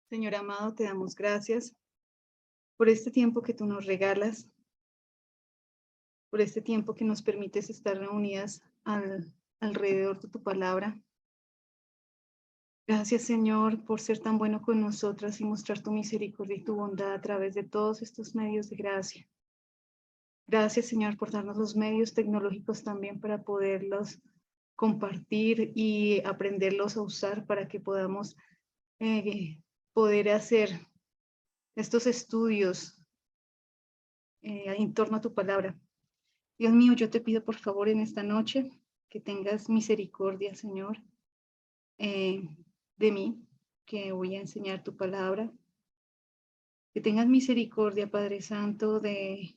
Señor amado, te damos gracias por este tiempo que tú nos regalas, por este tiempo que nos permites estar reunidas alrededor de tu palabra. Gracias, Señor, por ser tan bueno con nosotras y mostrar tu misericordia y tu bondad a través de todos estos medios de gracia. Gracias, Señor, por darnos los medios tecnológicos también para poderlos compartir y aprenderlos a usar para que podamos poder hacer estos estudios en torno a tu palabra. Dios mío, yo te pido por favor en esta noche que tengas misericordia, Señor, eh, de mí, que voy a enseñar tu palabra. Que tengas misericordia, Padre Santo, de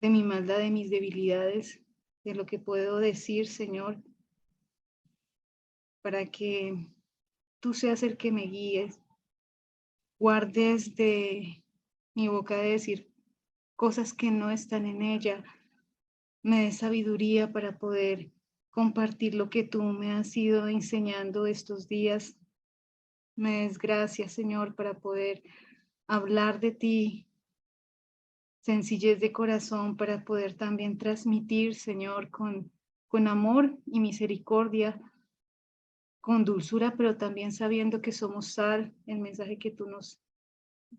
mi maldad, de mis debilidades, de lo que puedo decir, Señor, para que tú seas el que me guíes. Guardes de mi boca de decir cosas que no están en ella. Me des sabiduría para poder compartir lo que tú me has ido enseñando estos días. Me des gracias, Señor, para poder hablar de ti, sencillez de corazón, para poder también transmitir, Señor, con amor y misericordia, con dulzura, pero también sabiendo que somos sal, el mensaje que tú nos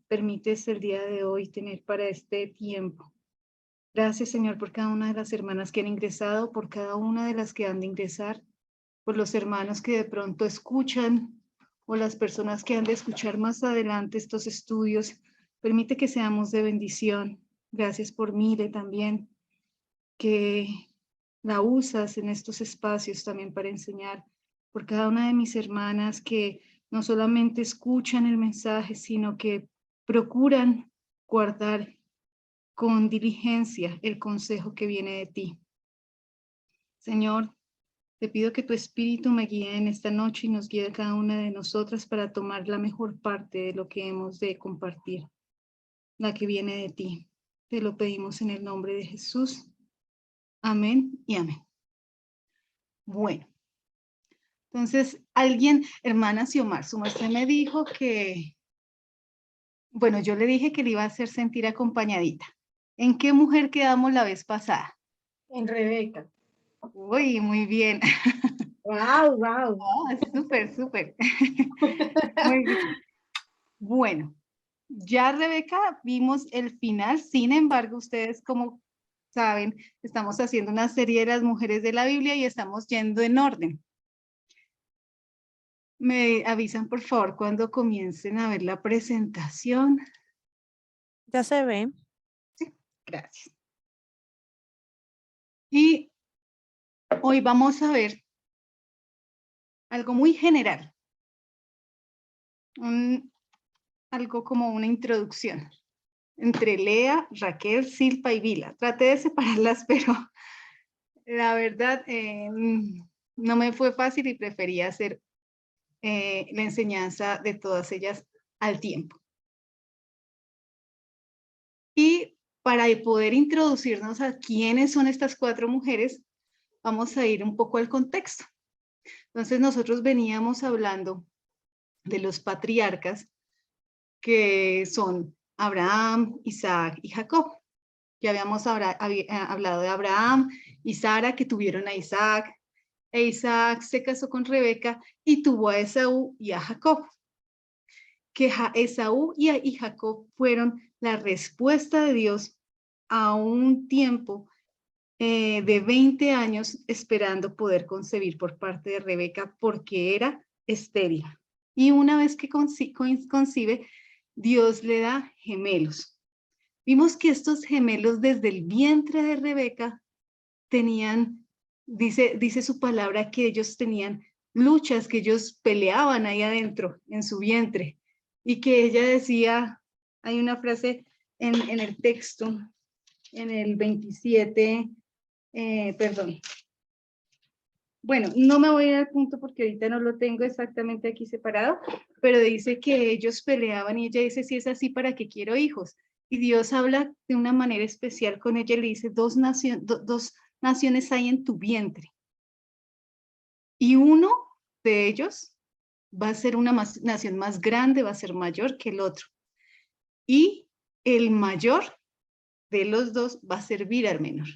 permites el día de hoy tener para este tiempo. Gracias, Señor, por cada una de las hermanas que han ingresado, por cada una de las que han de ingresar, por los hermanos que de pronto escuchan o las personas que han de escuchar más adelante estos estudios. Permite que seamos de bendición. Gracias por Mire también, que la usas en estos espacios también para enseñar, por cada una de mis hermanas que no solamente escuchan el mensaje, sino que procuran guardar con diligencia el consejo que viene de ti. Señor, te pido que tu Espíritu me guíe en esta noche y nos guíe a cada una de nosotras para tomar la mejor parte de lo que hemos de compartir, la que viene de ti. Te lo pedimos en el nombre de Jesús. Amén y amén. Bueno, entonces alguien, hermana Xiomar, su merced me dijo que, bueno, yo le dije que le iba a hacer sentir acompañadita. ¿En qué mujer quedamos la vez pasada? En Rebeca. Uy, muy bien. Wow, wow. Oh, súper, súper. Muy bien. Bueno, ya Rebeca vimos el final, sin embargo, ustedes como saben, estamos haciendo una serie de las mujeres de la Biblia y estamos yendo en orden. Me avisan por favor cuando comiencen a ver la presentación. Ya se ve. Sí, gracias. Y hoy vamos a ver algo muy general, algo como una introducción entre Lea, Raquel, Silpa y Vila. Traté de separarlas, pero la verdad no me fue fácil y prefería hacer la enseñanza de todas ellas al tiempo. Y para poder introducirnos a quiénes son estas cuatro mujeres, vamos a ir un poco al contexto. Entonces nosotros veníamos hablando de los patriarcas que son Abraham, Isaac y Jacob. Ya habíamos hablado de Abraham y Sara que tuvieron a Isaac, e Isaac se casó con Rebeca y tuvo a Esaú y a Jacob. Que Esaú y Jacob fueron la respuesta de Dios a un tiempo de 20 años esperando poder concebir por parte de Rebeca porque era estéril. Y una vez que concibe, Dios le da gemelos. Vimos que estos gemelos desde el vientre de Rebeca tenían, dice su palabra, que ellos tenían luchas, que ellos peleaban ahí adentro, en su vientre, y que ella decía, hay una frase en el texto, en el 27, perdón. Bueno, no me voy a dar punto porque ahorita no lo tengo exactamente aquí separado, pero dice que ellos peleaban y ella dice, si es así, ¿para qué quiero hijos? Y Dios habla de una manera especial con ella y le dice, dos naciones hay en tu vientre. Y uno de ellos va a ser una nación más grande, va a ser mayor que el otro. Y el mayor de los dos va a servir al menor.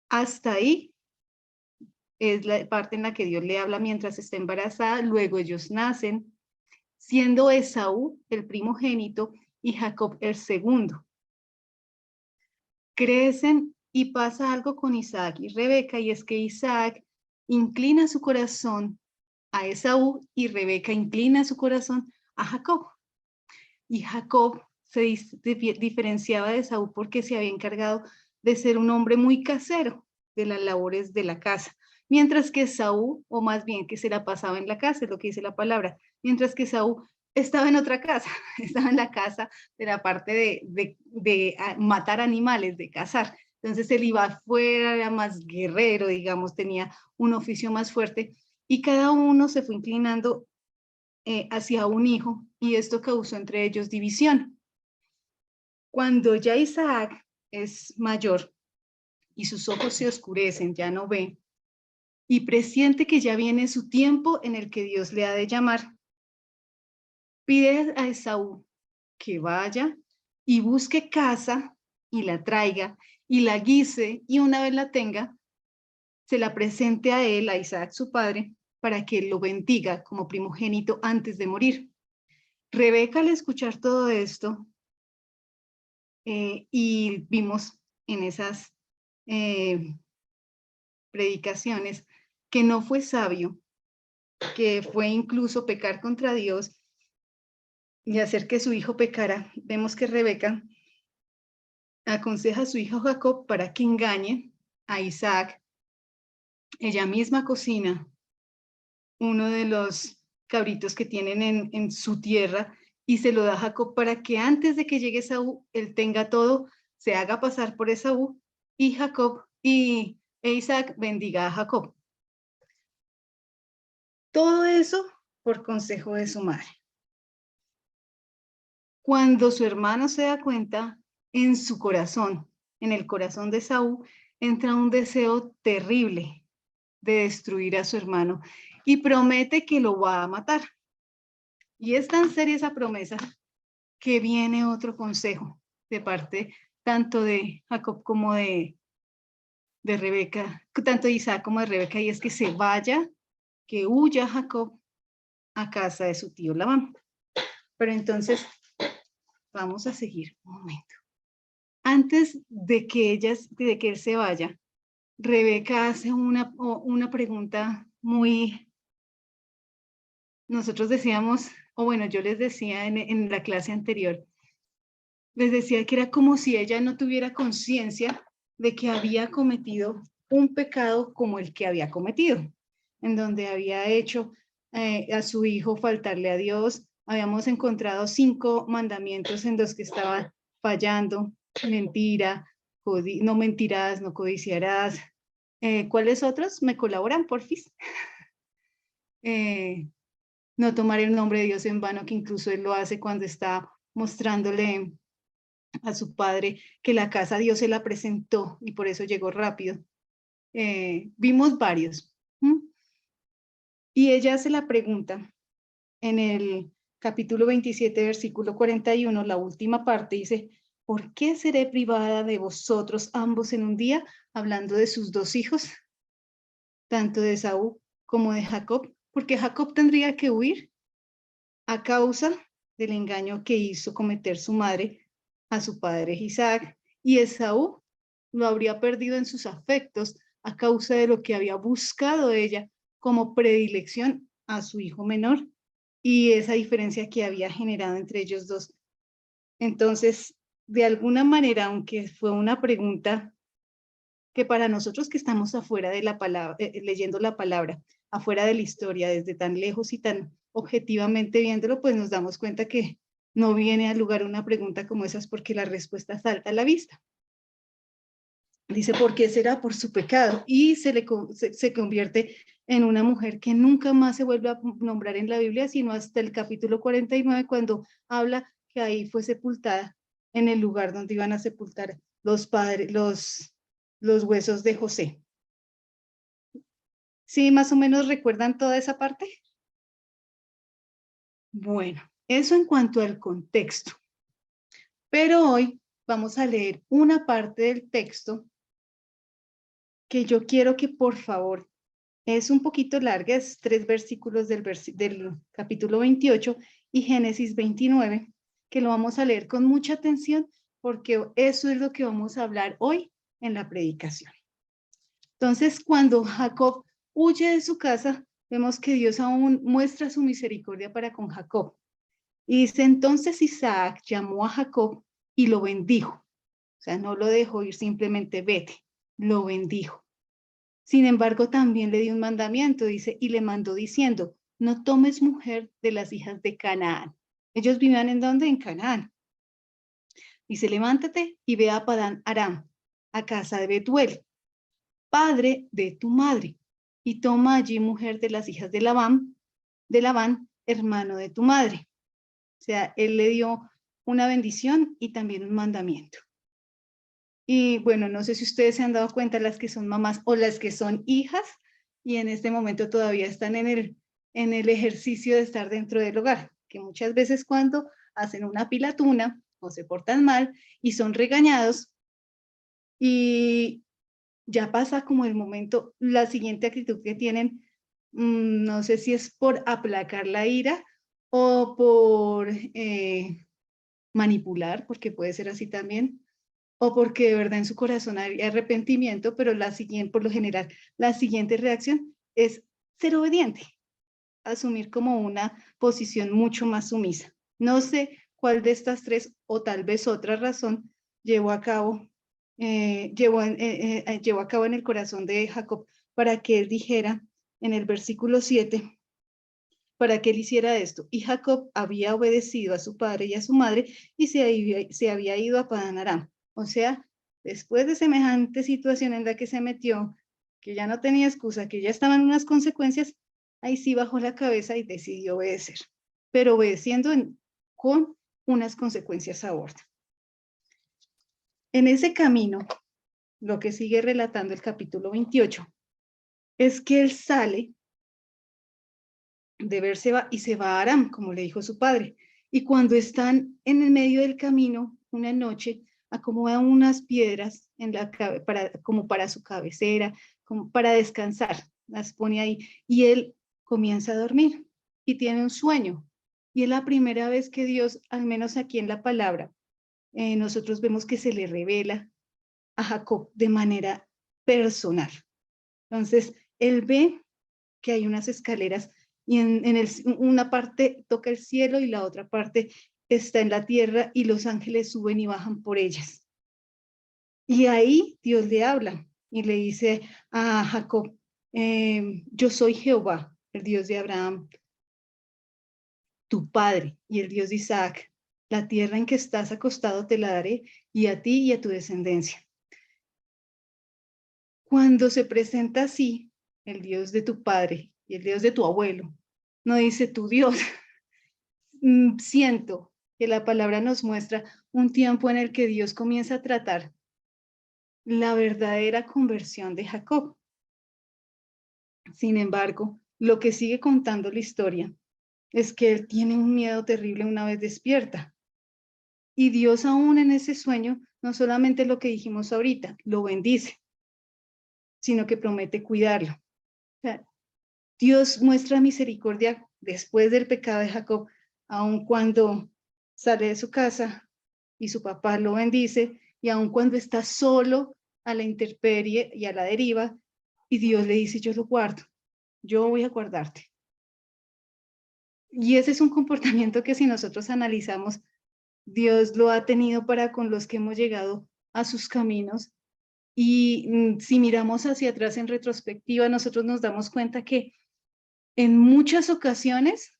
Hasta ahí es la parte en la que Dios le habla mientras está embarazada. Luego ellos nacen, siendo Esaú el primogénito y Jacob el segundo. Crecen y pasa algo con Isaac y Rebeca, y es que Isaac inclina su corazón a Esaú y Rebeca inclina su corazón a Jacob. Y Jacob se diferenciaba de Esaú porque se había encargado de ser un hombre muy casero de las labores de la casa, mientras que Esaú, o más bien que se la pasaba en la casa, es lo que dice la palabra, mientras que Esaú estaba en otra casa, estaba en la casa de la parte de matar animales, de cazar. Entonces él iba afuera, era más guerrero, digamos, tenía un oficio más fuerte, y cada uno se fue inclinando hacia un hijo, y esto causó entre ellos división. Cuando ya Isaac es mayor y sus ojos se oscurecen, ya no ve, y presiente que ya viene su tiempo en el que Dios le ha de llamar, pide a Esaú que vaya y busque casa y la traiga y la guise, y una vez la tenga, se la presente a él, a Isaac su padre, para que él lo bendiga como primogénito antes de morir. Rebeca, al escuchar todo esto, y vimos en esas predicaciones que no fue sabio, que fue incluso pecar contra Dios y hacer que su hijo pecara. Vemos que Rebeca aconseja a su hijo Jacob para que engañe a Isaac. Ella misma cocina uno de los cabritos que tienen en su tierra y se lo da a Jacob para que antes de que llegue Esaú, él tenga todo, se haga pasar por Esaú, y Jacob e Isaac bendiga a Jacob. Todo eso por consejo de su madre. Cuando su hermano se da cuenta, en su corazón, en el corazón de Esaú, entra un deseo terrible de destruir a su hermano y promete que lo va a matar. Y es tan seria esa promesa que viene otro consejo de parte tanto de Jacob como de Rebeca, tanto de Isaac como de Rebeca, y es que se vaya, que huya Jacob a casa de su tío Labán. Pero entonces, vamos a seguir un momento. Antes de que él se vaya, Rebeca hace una pregunta muy, nosotros decíamos, o bueno, yo les decía en la clase anterior, les decía que era como si ella no tuviera conciencia de que había cometido un pecado como el que había cometido, en donde había hecho a su hijo faltarle a Dios. Habíamos encontrado 5 mandamientos en los que estaba fallando: mentira, no mentirás, no codiciarás. ¿Cuáles otros? ¿Me colaboran, porfis? No tomar el nombre de Dios en vano, que incluso él lo hace cuando está mostrándole a su padre que la casa Dios se la presentó y por eso llegó rápido. Vimos varios. Y ella hace la pregunta en el capítulo 27, versículo 41, la última parte, dice: ¿por qué seré privada de vosotros ambos en un día? Hablando de sus 2 hijos, tanto de Esaú como de Jacob, porque Jacob tendría que huir a causa del engaño que hizo cometer su madre a su padre Isaac, y Esaú lo habría perdido en sus afectos a causa de lo que había buscado ella como predilección a su hijo menor, y esa diferencia que había generado entre ellos dos. Entonces, de alguna manera, aunque fue una pregunta que para nosotros que estamos afuera de la palabra, leyendo la palabra, afuera de la historia, desde tan lejos y tan objetivamente viéndolo, pues nos damos cuenta que no viene al lugar una pregunta como esas porque la respuesta salta a la vista. Dice: ¿por qué será? Por su pecado. Y se convierte en una mujer que nunca más se vuelve a nombrar en la Biblia, sino hasta el capítulo 49, cuando habla que ahí fue sepultada, en el lugar donde iban a sepultar los padres, los huesos de José. ¿Sí, más o menos recuerdan toda esa parte? Bueno, eso en cuanto al contexto. Pero hoy vamos a leer una parte del texto que yo quiero que por favor, es un poquito larga, es 3 versículos del capítulo 28 y Génesis 29, que lo vamos a leer con mucha atención porque eso es lo que vamos a hablar hoy en la predicación. Entonces, cuando Jacob huye de su casa, vemos que Dios aún muestra su misericordia para con Jacob. Y dice, entonces Isaac llamó a Jacob y lo bendijo. O sea, no lo dejó ir simplemente vete, lo bendijo. Sin embargo, también le dio un mandamiento, dice, y le mandó diciendo, no tomes mujer de las hijas de Canaán. Ellos vivían ¿en dónde? En Canaán. Dice, levántate y ve a Padán Aram, a casa de Betuel, padre de tu madre, y toma allí mujer de las hijas de Labán, hermano de tu madre. O sea, él le dio una bendición y también un mandamiento. Y bueno, no sé si ustedes se han dado cuenta, las que son mamás o las que son hijas y en este momento todavía están en el ejercicio de estar dentro del hogar, que muchas veces cuando hacen una pilatuna o se portan mal y son regañados y ya pasa como el momento, la siguiente actitud que tienen, no sé si es por aplacar la ira o por manipular, porque puede ser así también, o porque de verdad en su corazón hay arrepentimiento, pero por lo general, la siguiente reacción es ser obediente, asumir como una posición mucho más sumisa. No sé cuál de estas tres o tal vez otra razón llevó a cabo en el corazón de Jacob para que él dijera en el versículo 7, para que él hiciera esto. Y Jacob había obedecido a su padre y a su madre y se había ido a Padán Aram. O sea, después de semejante situación en la que se metió, que ya no tenía excusa, que ya estaban unas consecuencias, ahí sí bajó la cabeza y decidió obedecer, pero obedeciendo con unas consecuencias a bordo. En ese camino, lo que sigue relatando el capítulo 28, es que él sale de Beerseba y se va a Aram, como le dijo su padre. Y cuando están en el medio del camino, una noche, acomodan unas piedras como para su cabecera, como para descansar, las pone ahí. Y él comienza a dormir y tiene un sueño. Y es la primera vez que Dios, al menos aquí en la palabra, nosotros vemos que se le revela a Jacob de manera personal. Entonces, él ve que hay unas escaleras y una parte toca el cielo y la otra parte está en la tierra y los ángeles suben y bajan por ellas. Y ahí Dios le habla y le dice a Jacob, yo soy Jehová, el Dios de Abraham, tu padre, y el Dios de Isaac. La tierra en que estás acostado te la daré, y a ti y a tu descendencia. Cuando se presenta así, el Dios de tu padre y el Dios de tu abuelo, no dice tu Dios. Siento que la palabra nos muestra un tiempo en el que Dios comienza a tratar la verdadera conversión de Jacob. Sin embargo, lo que sigue contando la historia es que él tiene un miedo terrible una vez despierta. Y Dios aún en ese sueño, no solamente lo que dijimos ahorita, lo bendice, sino que promete cuidarlo. O sea, Dios muestra misericordia después del pecado de Jacob, aun cuando sale de su casa y su papá lo bendice, y aun cuando está solo a la intemperie y a la deriva, y Dios le dice, yo lo guardo, yo voy a guardarte. Y ese es un comportamiento que si nosotros analizamos, Dios lo ha tenido para con los que hemos llegado a sus caminos. Y si miramos hacia atrás en retrospectiva, nosotros nos damos cuenta que en muchas ocasiones,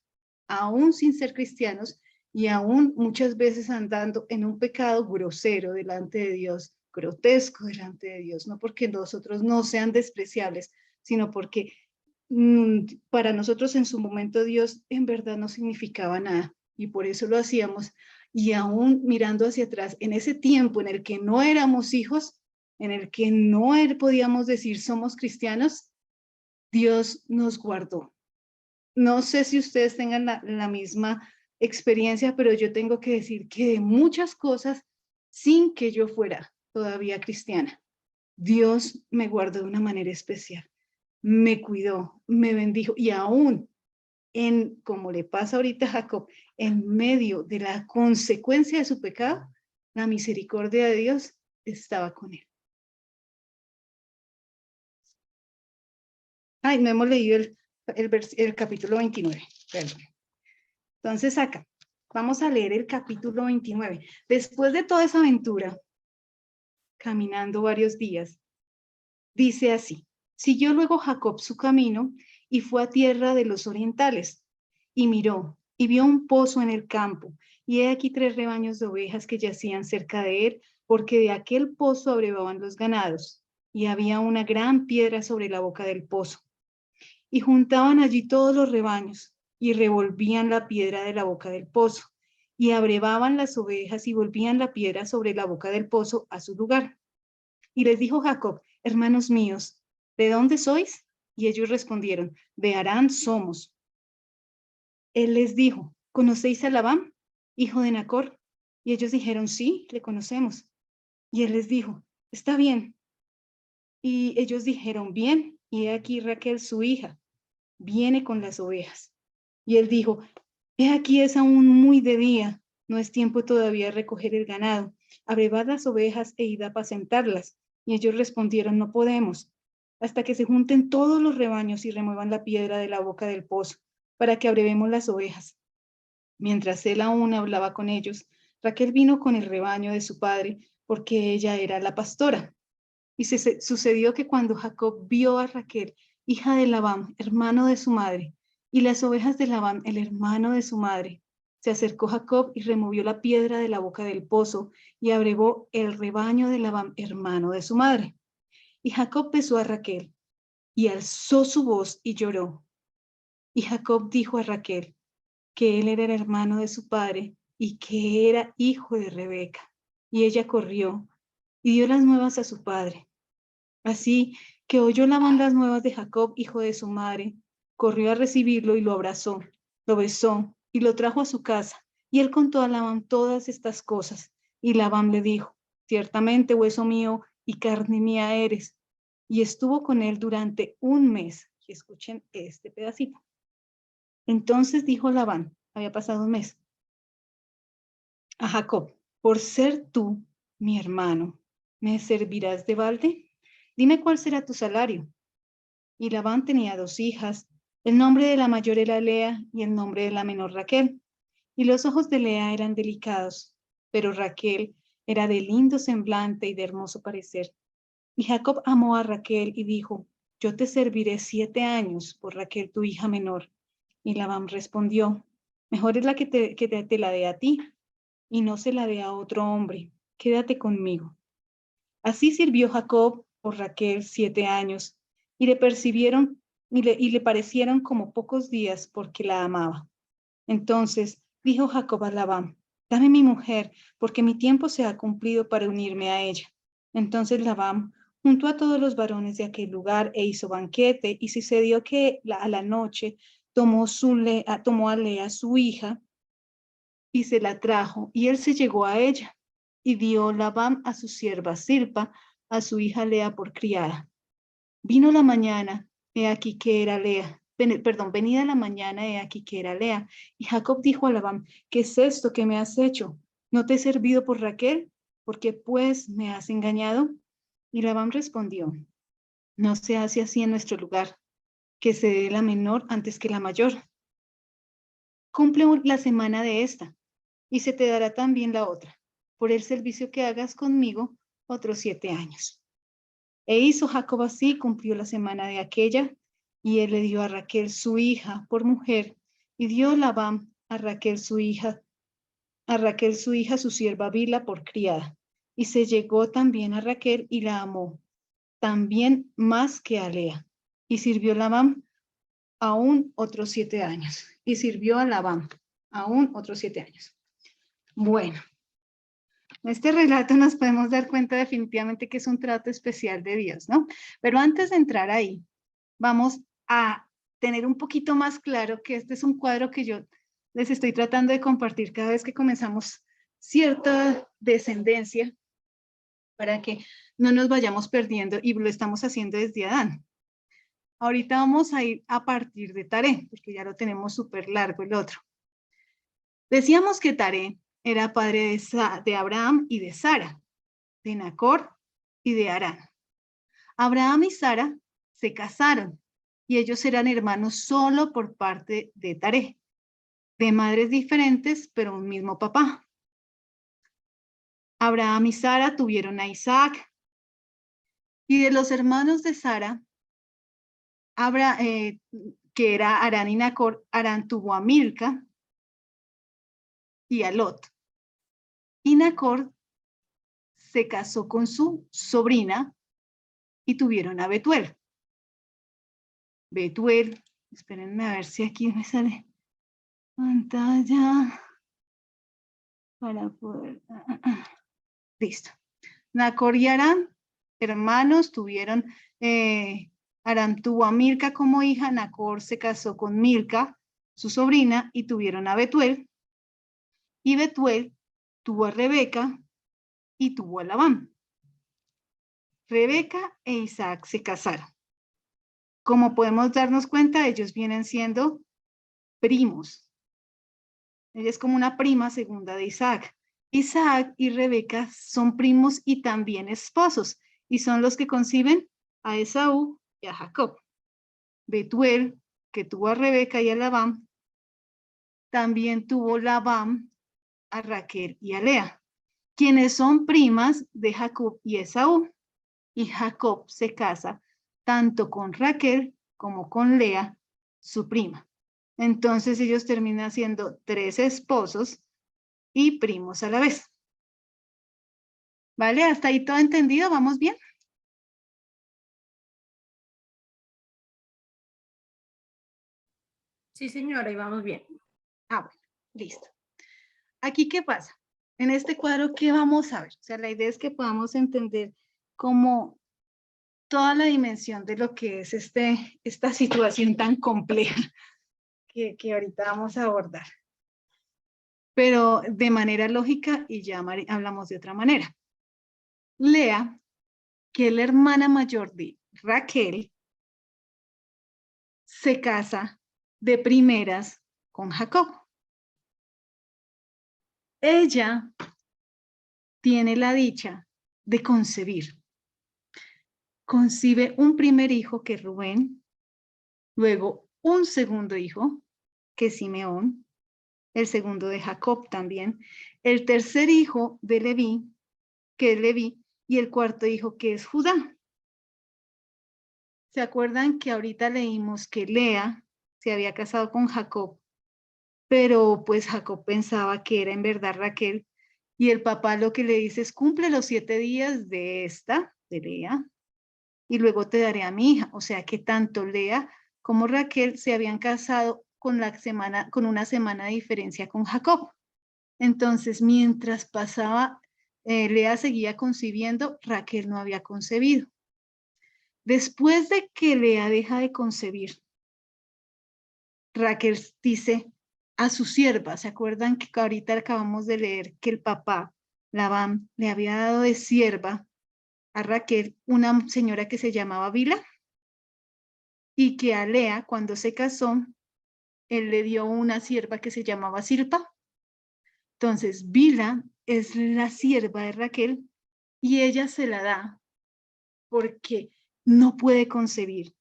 aún sin ser cristianos y aún muchas veces andando en un pecado grosero delante de Dios, grotesco delante de Dios, no porque nosotros no sean despreciables, sino porque para nosotros en su momento Dios en verdad no significaba nada y por eso lo hacíamos. Y aún mirando hacia atrás, en ese tiempo en el que no éramos hijos, en el que no podíamos decir somos cristianos, Dios nos guardó. no sé si ustedes tengan la misma experiencia, pero yo tengo que decir que de muchas cosas, sin que yo fuera todavía cristiana, Dios me guardó de una manera especial, me cuidó, me bendijo y aún como le pasa ahorita a Jacob, en medio de la consecuencia de su pecado, la misericordia de Dios estaba con él. Ay, no hemos leído el capítulo 29, perdón. Entonces acá, vamos a leer el capítulo 29. Después de toda esa aventura, caminando varios días, dice así: siguió luego Jacob su camino y fue a tierra de los orientales, y miró, y vio un pozo en el campo, y he aquí 3 rebaños de ovejas que yacían cerca de él, porque de aquel pozo abrevaban los ganados, y había una gran piedra sobre la boca del pozo. Y juntaban allí todos los rebaños, y revolvían la piedra de la boca del pozo, y abrevaban las ovejas y volvían la piedra sobre la boca del pozo a su lugar. Y les dijo Jacob: hermanos míos, ¿de dónde sois? Y ellos respondieron: de Harán somos. Él les dijo: ¿conocéis a Labán, hijo de Nacor? Y ellos dijeron: sí, le conocemos. Y él les dijo: está bien. Y ellos dijeron: bien, y he aquí Raquel su hija viene con las ovejas. Y él dijo: he aquí es aún muy de día, no es tiempo todavía de recoger el ganado. Abrevad las ovejas e id a apacentarlas. Y ellos respondieron: no podemos, hasta que se junten todos los rebaños y remuevan la piedra de la boca del pozo, para que abrevemos las ovejas. Mientras él aún hablaba con ellos, Raquel vino con el rebaño de su padre, porque ella era la pastora. Y sucedió que cuando Jacob vio a Raquel, hija de Labán, hermano de su madre, y las ovejas de Labán, el hermano de su madre, se acercó Jacob y removió la piedra de la boca del pozo y abrevó el rebaño de Labán, hermano de su madre. Y Jacob besó a Raquel y alzó su voz y lloró. Y Jacob dijo a Raquel que él era el hermano de su padre y que era hijo de Rebeca. Y ella corrió y dio las nuevas a su padre. Así que oyó Labán las nuevas de Jacob, hijo de su madre, corrió a recibirlo y lo abrazó, lo besó y lo trajo a su casa. Y él contó a Labán todas estas cosas. Y Labán le dijo: ciertamente hueso mío y carne mía eres. Y estuvo con él durante 1 mes. Y escuchen este pedacito. Entonces dijo Labán, había pasado 1 mes, a Jacob: por ser tú mi hermano, ¿me servirás de balde? Dime cuál será tu salario. Y Labán tenía 2 hijas. El nombre de la mayor era Lea y el nombre de la menor Raquel. Y los ojos de Lea eran delicados, pero Raquel era de lindo semblante y de hermoso parecer. Y Jacob amó a Raquel y dijo: yo te serviré 7 años por Raquel, tu hija menor. Y Labán respondió: mejor es la que te la dé a ti y no se la dé a otro hombre. Quédate conmigo. Así sirvió Jacob por Raquel 7 años, y le percibieron y le parecieron como pocos días, porque la amaba. Entonces dijo Jacob a Labán: dame mi mujer, porque mi tiempo se ha cumplido para unirme a ella. Entonces Labán juntó a todos los varones de aquel lugar e hizo banquete, y sucedió que a la noche tomó a Lea su hija y se la trajo, y él se llegó a ella, y dio Labán a su sierva Zilpa, a su hija Lea por criada. Vino la mañana, he aquí que era Lea. Venida la mañana, he aquí que era Lea. Y Jacob dijo a Labán: ¿qué es esto que me has hecho? ¿No te he servido por Raquel? ¿Por qué pues me has engañado? Y Labán respondió: no se hace así en nuestro lugar, que se dé la menor antes que la mayor. Cumple la semana de esta, y se te dará también la otra, por el servicio que hagas conmigo otros 7 años. E hizo Jacob así, cumplió la semana de aquella, y él le dio a Raquel su hija por mujer, y dio Labán a Raquel su hija su sierva Bila por criada. Y se llegó también a Raquel y la amó, también más que a Lea. Y sirvió Labán aún otros 7 años. Y sirvió a Labán aún otros 7 años. Bueno, en este relato nos podemos dar cuenta definitivamente que es un trato especial de Dios, ¿no? Pero antes de entrar ahí, vamos a tener un poquito más claro que este es un cuadro que yo les estoy tratando de compartir cada vez que comenzamos cierta descendencia para que no nos vayamos perdiendo, y lo estamos haciendo desde Adán. Ahorita vamos a ir a partir de Taré, porque ya lo tenemos súper largo el otro. Decíamos que Taré era padre de Abraham y de Sara, de Nacor y de Harán. Abraham y Sara se casaron y ellos eran hermanos solo por parte de Taré, de madres diferentes, pero un mismo papá. Abraham y Sara tuvieron a Isaac, y de los hermanos de Sara, que era Harán y Nacor, Harán tuvo a Milca y a Lot. Y Nacor se casó con su sobrina y tuvieron a Betuel. Betuel, espérenme a ver si aquí me sale pantalla para poder... Listo. Nacor y Harán, hermanos, tuvieron... Harán tuvo a Milca como hija, Nacor se casó con Milca, su sobrina, y tuvieron a Betuel. Y Betuel tuvo a Rebeca y tuvo a Labán. Rebeca e Isaac se casaron. Como podemos darnos cuenta, ellos vienen siendo primos. Ella es como una prima segunda de Isaac. Isaac y Rebeca son primos y también esposos, y son los que conciben a Esaú y a Jacob. Betuel, que tuvo a Rebeca y a Labán, también tuvo Labán a Raquel y a Lea, quienes son primas de Jacob y Esaú. Y Jacob se casa tanto con Raquel como con Lea, su prima. Entonces ellos terminan siendo 3 esposos y primos a la vez. ¿Vale? ¿Hasta ahí todo entendido? ¿Vamos bien? Sí, señora, y vamos bien. Ah, bueno, listo. Aquí, ¿qué pasa? En este cuadro, ¿qué vamos a ver? O sea, la idea es que podamos entender cómo toda la dimensión de lo que es esta situación tan compleja que ahorita vamos a abordar. Pero de manera lógica, y ya hablamos de otra manera. Lea, que es la hermana mayor de Raquel, se casa de primeras con Jacob. Ella tiene la dicha de concebir. Concibe un primer hijo, que es Rubén, luego un segundo hijo, que es Simeón, el segundo de Jacob también, el tercer hijo de Leví, que es Leví, y el cuarto hijo, que es Judá. ¿Se acuerdan que ahorita leímos que Lea se había casado con Jacob, pero pues Jacob pensaba que era en verdad Raquel, y el papá lo que le dice es: cumple los 7 días de Lea, y luego te daré a mi hija? O sea que tanto Lea como Raquel se habían casado con una semana de diferencia con Jacob. Entonces, mientras pasaba, Lea seguía concibiendo, Raquel no había concebido. Después de que Lea deja de concebir, Raquel dice a su sierva, ¿se acuerdan que ahorita acabamos de leer que el papá, Labán, le había dado de sierva a Raquel una señora que se llamaba Bila? Y que a Lea, cuando se casó, él le dio una sierva que se llamaba Silpa. Entonces, Bila es la sierva de Raquel y ella se la da porque no puede concebir.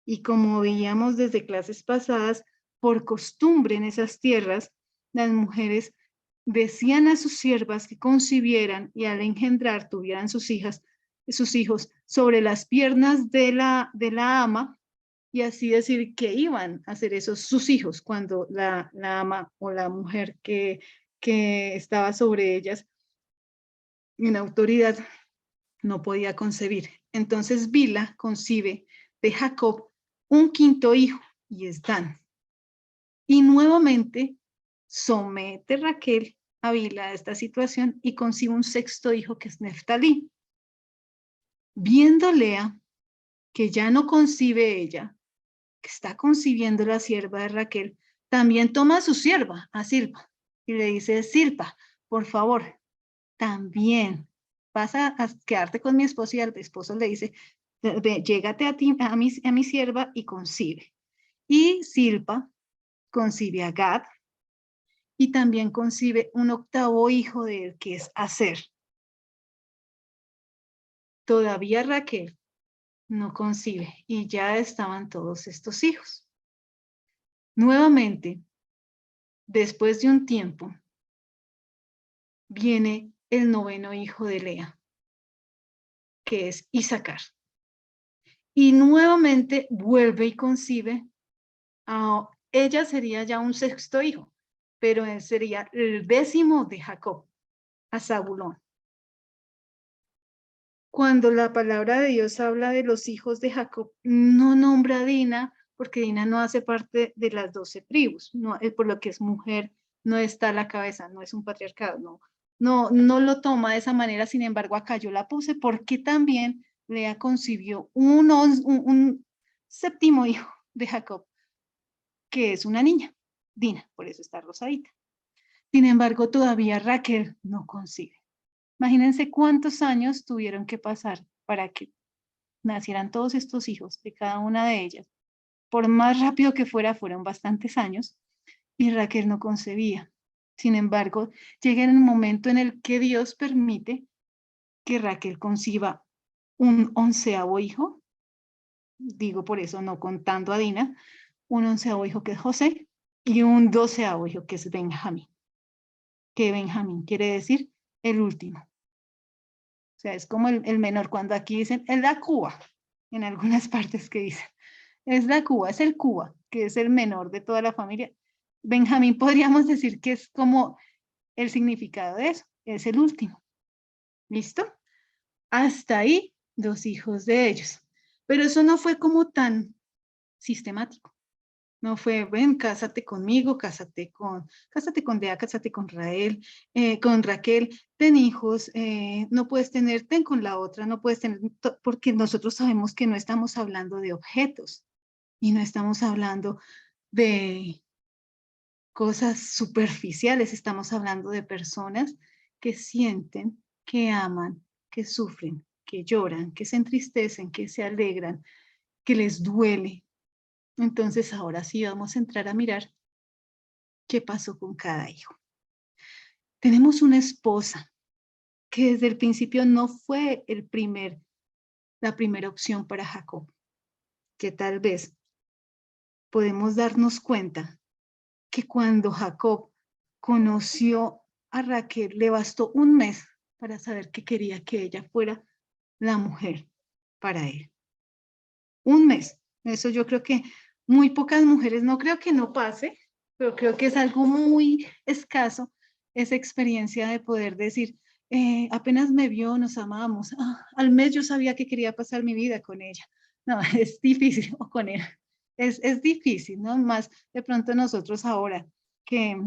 Y como veíamos desde clases pasadas, por costumbre en esas tierras, las mujeres decían a sus siervas que concibieran y al engendrar tuvieran sus hijos sobre las piernas de la ama, y así decir que iban a ser esos sus hijos cuando la ama o la mujer que estaba sobre ellas en autoridad no podía concebir. Entonces Bila concibe de Jacob un quinto hijo, y es Dan. Y nuevamente somete Raquel a Bila a esta situación y concibe un sexto hijo, que es Neftalí. Viendo Lea que ya no concibe ella, que está concibiendo la sierva de Raquel, también toma a su sierva, a Silpa, y le dice, Silpa, por favor, también vas a quedarte con mi esposo, y al esposo le dice, llégate a mi sierva y concibe. Y Silpa concibe a Gad y también concibe un octavo hijo de él, que es Aser. Todavía Raquel no concibe y ya estaban todos estos hijos. Nuevamente, después de un tiempo, viene el noveno hijo de Lea, que es Isaacar. Y nuevamente vuelve y concibe ella sería ya un sexto hijo, pero él sería el 10º de Jacob, a Zabulón. Cuando la palabra de Dios habla de los hijos de Jacob, no nombra a Dina, porque Dina no hace parte de las 12 tribus, no, por lo que es mujer, no está a la cabeza, no es un patriarcado, no lo toma de esa manera. Sin embargo, acá yo la puse porque también Lea concibió un 7º hijo de Jacob, que es una niña, Dina, por eso está rosadita. Sin embargo, todavía Raquel no concibe. Imagínense cuántos años tuvieron que pasar para que nacieran todos estos hijos de cada una de ellas. Por más rápido que fueron bastantes años, y Raquel no concebía. Sin embargo, llega en el momento en el que Dios permite que Raquel conciba un 11º hijo, digo por eso no contando a Dina, un 11º hijo que es José, y un 12º hijo que es Benjamín, que Benjamín quiere decir el último. O sea, es como el menor, cuando aquí dicen, es la Cuba, en algunas partes que dicen, es la Cuba, es el Cuba, que es el menor de toda la familia. Benjamín podríamos decir que es como el significado de eso, es el último. ¿Listo? Hasta ahí, 2 hijos de ellos. Pero eso no fue como tan sistemático. No fue, ven, cásate conmigo, cásate con Dea, cásate con Raquel, ten hijos, no puedes tener, ten con la otra, no puedes tener, porque nosotros sabemos que no estamos hablando de objetos y no estamos hablando de cosas superficiales, estamos hablando de personas que sienten, que aman, que sufren, que lloran, que se entristecen, que se alegran, que les duele. Entonces ahora sí vamos a entrar a mirar qué pasó con cada hijo. Tenemos una esposa que desde el principio no fue la primera opción para Jacob, que tal vez podemos darnos cuenta que cuando Jacob conoció a Raquel, le bastó un mes para saber que quería que ella fuera la mujer para él. Un mes. Eso yo creo que muy pocas mujeres, no creo que no pase, pero creo que es algo muy escaso esa experiencia de poder decir, apenas me vio, nos amamos, al mes yo sabía que quería pasar mi vida con ella. No, es difícil, o con él. Es difícil, ¿no? Más de pronto nosotros ahora que,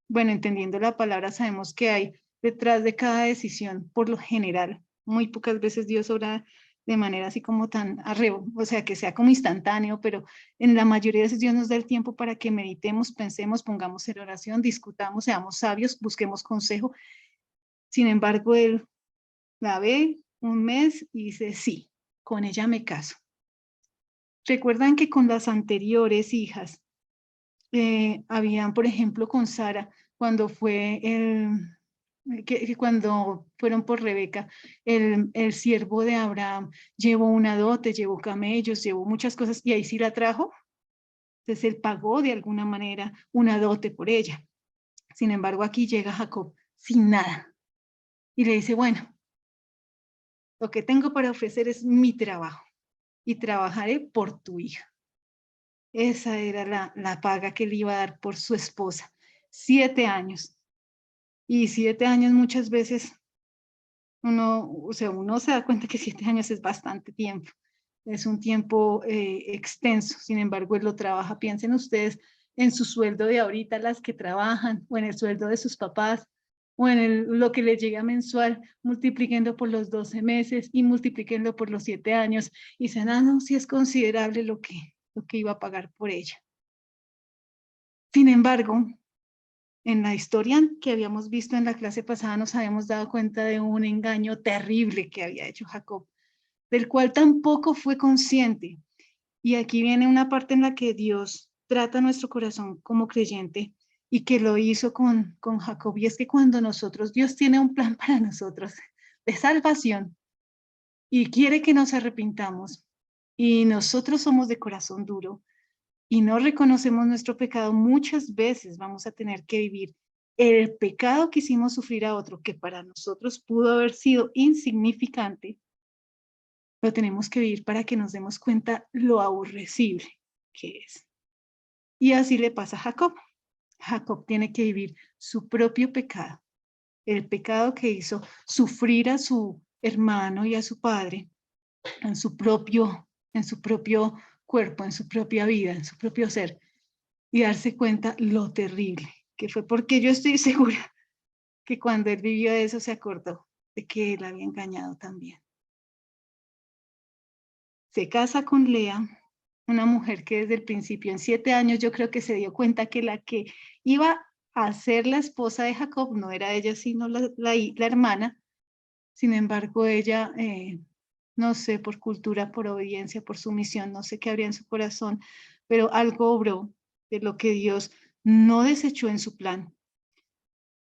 bueno, entendiendo la palabra, sabemos que hay detrás de cada decisión, por lo general, muy pocas veces Dios obra de manera así como tan arrebo, o sea, que sea como instantáneo, pero en la mayoría de veces Dios nos da el tiempo para que meditemos, pensemos, pongamos en oración, discutamos, seamos sabios, busquemos consejo. Sin embargo, él la ve un mes y dice, sí, con ella me caso. Recuerdan que con las anteriores hijas, habían, por ejemplo, con Sara, cuando fue que cuando fueron por Rebeca, el siervo de Abraham llevó una dote, llevó camellos, llevó muchas cosas, y ahí sí la trajo. Entonces él pagó de alguna manera una dote por ella. Sin embargo, aquí llega Jacob sin nada y le dice, bueno, lo que tengo para ofrecer es mi trabajo y trabajaré por tu hija. Esa era la paga que él iba a dar por su esposa. 7 años. Y 7 años muchas veces uno se da cuenta que 7 años es bastante tiempo. Es un tiempo extenso. Sin embargo, él lo trabaja. Piensen ustedes en su sueldo de ahorita, las que trabajan, o en el sueldo de sus papás, o en lo que les llega mensual, multipliquendo por los 12 meses y multipliquendo por los 7 años. Y dicen, no, sí es considerable lo que lo que iba a pagar por ella. Sin embargo, en la historia que habíamos visto en la clase pasada nos habíamos dado cuenta de un engaño terrible que había hecho Jacob, del cual tampoco fue consciente. Y aquí viene una parte en la que Dios trata nuestro corazón como creyente y que lo hizo con Jacob. Y es que cuando Dios tiene un plan para nosotros de salvación y quiere que nos arrepintamos y nosotros somos de corazón duro y no reconocemos nuestro pecado, muchas veces vamos a tener que vivir el pecado que hicimos sufrir a otro, que para nosotros pudo haber sido insignificante, lo tenemos que vivir para que nos demos cuenta lo aborrecible que es. Y así le pasa a Jacob. Jacob tiene que vivir su propio pecado, el pecado que hizo sufrir a su hermano y a su padre en su propio cuerpo, en su propia vida, en su propio ser, y darse cuenta lo terrible que fue, porque yo estoy segura que cuando él vivió eso se acordó de que él había engañado también. Se casa con Lea, una mujer que desde el principio, en 7 años, yo creo que se dio cuenta que la que iba a ser la esposa de Jacob no era ella, sino la hermana. Sin embargo, ella, no sé, por cultura, por obediencia, por sumisión, no sé qué habría en su corazón, pero algo obró de lo que Dios no desechó en su plan.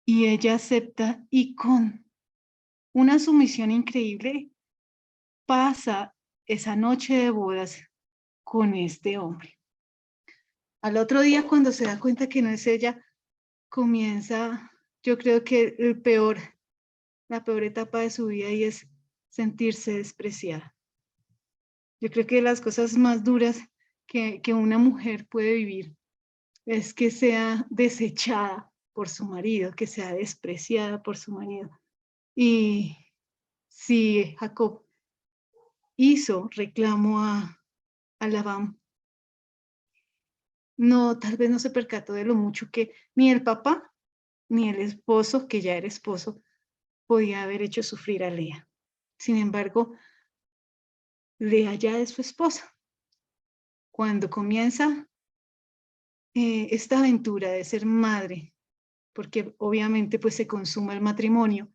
Y ella acepta y con una sumisión increíble pasa esa noche de bodas con este hombre. Al otro día, cuando se da cuenta que no es ella, comienza, yo creo que la peor etapa de su vida, y es sentirse despreciada. Yo creo que las cosas más duras que una mujer puede vivir es que sea desechada por su marido, que sea despreciada por su marido. Y si Jacob hizo reclamo a Labán, no, tal vez no se percató de lo mucho que ni el papá ni el esposo, que ya era esposo, podía haber hecho sufrir a Lea. Sin embargo, Lea ya es su esposa. Cuando comienza esta aventura de ser madre, porque obviamente pues se consuma el matrimonio,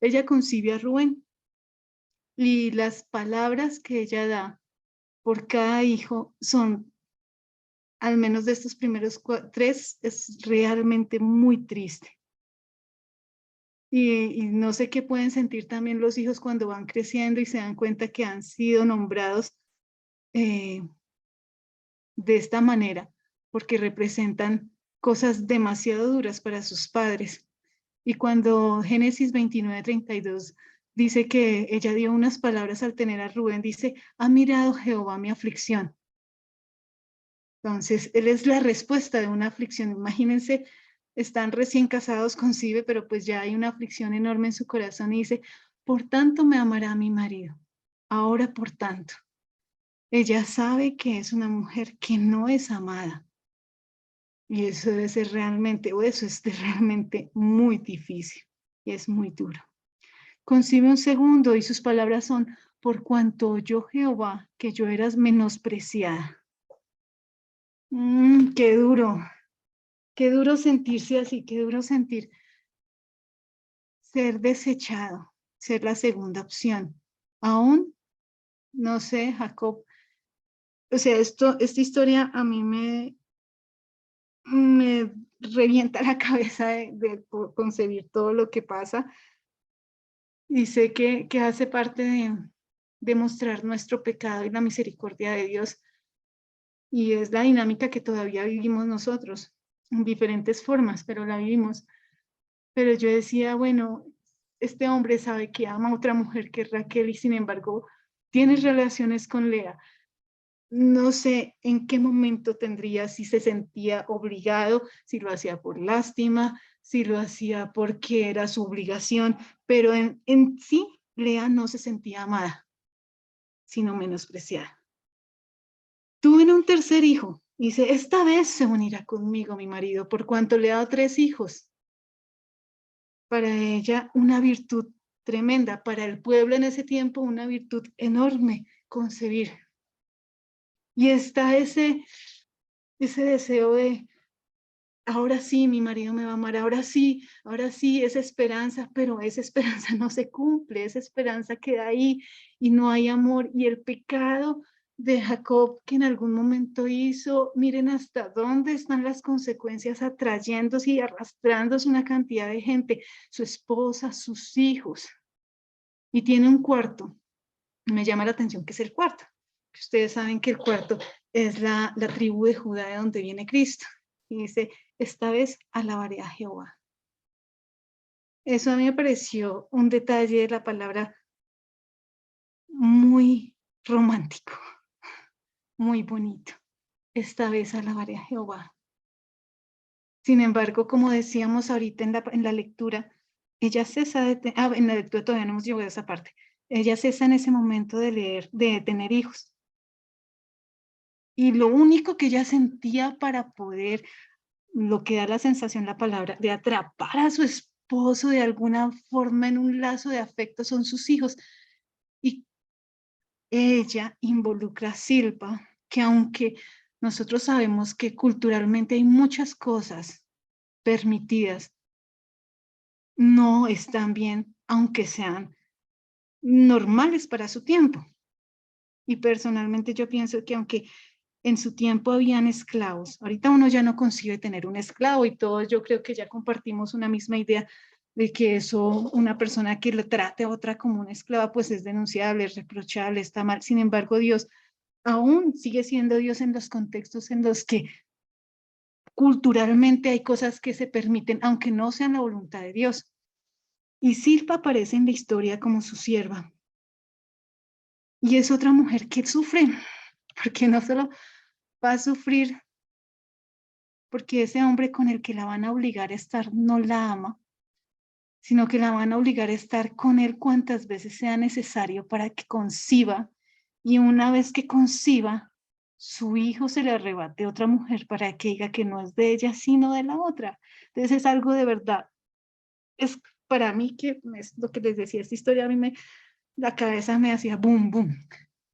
ella concibe a Rubén, y las palabras que ella da por cada hijo son, al menos de estos primeros 3, es realmente muy triste. Y no sé qué pueden sentir también los hijos cuando van creciendo y se dan cuenta que han sido nombrados de esta manera, porque representan cosas demasiado duras para sus padres. Y cuando Génesis 29:32 dice que ella dio unas palabras al tener a Rubén, dice: ha mirado Jehová mi aflicción. Entonces, él es la respuesta de una aflicción. Imagínense, están recién casados, concibe, pero pues ya hay una aflicción enorme en su corazón y dice: por tanto me amará mi marido. Ahora, por tanto, ella sabe que es una mujer que no es amada. Y eso debe ser realmente, o eso es realmente muy difícil y es muy duro. Concibe un segundo y sus palabras son: por cuanto oyó Jehová que yo eras menospreciada. Qué duro sentirse así, qué duro sentir ser desechado, ser la segunda opción. Aún, no sé, Jacob, o sea, esta historia a mí me revienta la cabeza de concebir todo lo que pasa, y sé que hace parte de mostrar nuestro pecado y la misericordia de Dios, y es la dinámica que todavía vivimos nosotros, en diferentes formas, pero la vivimos. Pero yo decía, bueno, este hombre sabe que ama a otra mujer que es Raquel y sin embargo tiene relaciones con Lea. No sé en qué momento tendría, si se sentía obligado, si lo hacía por lástima, si lo hacía porque era su obligación, pero en sí Lea no se sentía amada, sino menospreciada. Tuve un tercer hijo. Dice: esta vez se unirá conmigo mi marido, por cuanto le ha dado 3 hijos. Para ella una virtud tremenda, para el pueblo en ese tiempo una virtud enorme, concebir. Y está ese deseo de, ahora sí, mi marido me va a amar, ahora sí, esa esperanza, pero esa esperanza no se cumple, esa esperanza queda ahí y no hay amor. Y el pecado de Jacob que en algún momento hizo, miren hasta dónde están las consecuencias atrayéndose y arrastrándose una cantidad de gente, su esposa, sus hijos. Y tiene un cuarto, me llama la atención que es el cuarto. Ustedes saben que el cuarto es la tribu de Judá de donde viene Cristo. Y dice, esta vez alabaré a Jehová. Eso a mí me pareció un detalle de la palabra muy romántico, muy bonito. Esta vez alabaré a Jehová. Sin embargo, como decíamos ahorita en la lectura, ella cesa de, en la lectura todavía no hemos llegado a esa parte, ella cesa en ese momento de leer, de tener hijos. Y lo único que ella sentía para poder, lo que da la sensación, la palabra, de atrapar a su esposo de alguna forma en un lazo de afecto son sus hijos. Y ella involucra a Silpa, que aunque nosotros sabemos que culturalmente hay muchas cosas permitidas, no están bien, aunque sean normales para su tiempo. Y personalmente yo pienso que aunque en su tiempo habían esclavos, ahorita uno ya no concibe tener un esclavo y todos yo creo que ya compartimos una misma idea de que eso, una persona que le trate a otra como una esclava, pues es denunciable, es reprochable, está mal. Sin embargo, Dios aún sigue siendo Dios en los contextos en los que culturalmente hay cosas que se permiten, aunque no sean la voluntad de Dios. Y Silpa aparece en la historia como su sierva. Y es otra mujer que sufre, porque no solo va a sufrir porque ese hombre con el que la van a obligar a estar no la ama, sino que la van a obligar a estar con él cuantas veces sea necesario para que conciba, y una vez que conciba, su hijo se le arrebate a otra mujer para que diga que no es de ella, sino de la otra. Entonces es algo de verdad. Es para mí que es lo que les decía, esta historia a mí la cabeza me hacía boom, boom,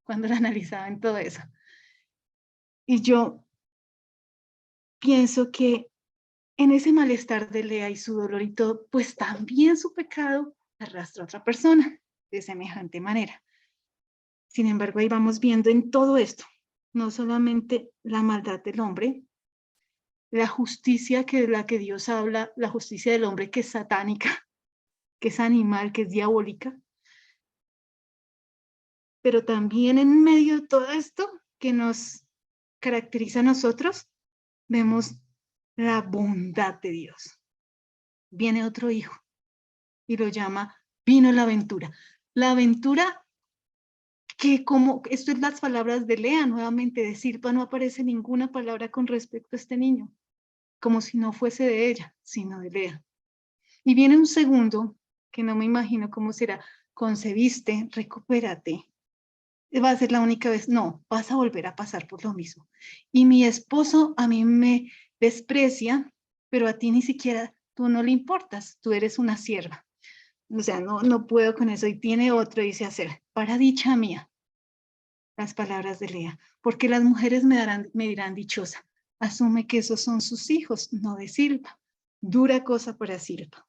cuando la analizaba en todo eso. Y yo pienso que en ese malestar de Lea y su dolor y todo, pues también su pecado arrastra a otra persona de semejante manera. Sin embargo, ahí vamos viendo en todo esto, no solamente la maldad del hombre, la justicia que la que Dios habla, la justicia del hombre que es satánica, que es animal, que es diabólica, pero también en medio de todo esto que nos caracteriza a nosotros, vemos la bondad de Dios. Viene otro hijo y lo llama, vino la aventura. La aventura que como, esto es las palabras de Lea nuevamente, de Silpa no aparece ninguna palabra con respecto a este niño, como si no fuese de ella, sino de Lea. Y viene un segundo, que no me imagino cómo será, concebiste, recupérate, va a ser la única vez, no, vas a volver a pasar por lo mismo. Y mi esposo a mí me desprecia, pero a ti ni siquiera, tú no le importas, tú eres una sierva. O sea, no puedo con eso. Y tiene otro, dice hacer, para dicha mía, las palabras de Lea, porque las mujeres me dirán dichosa. Asume que esos son sus hijos, no de Silpa. Dura cosa para Silpa.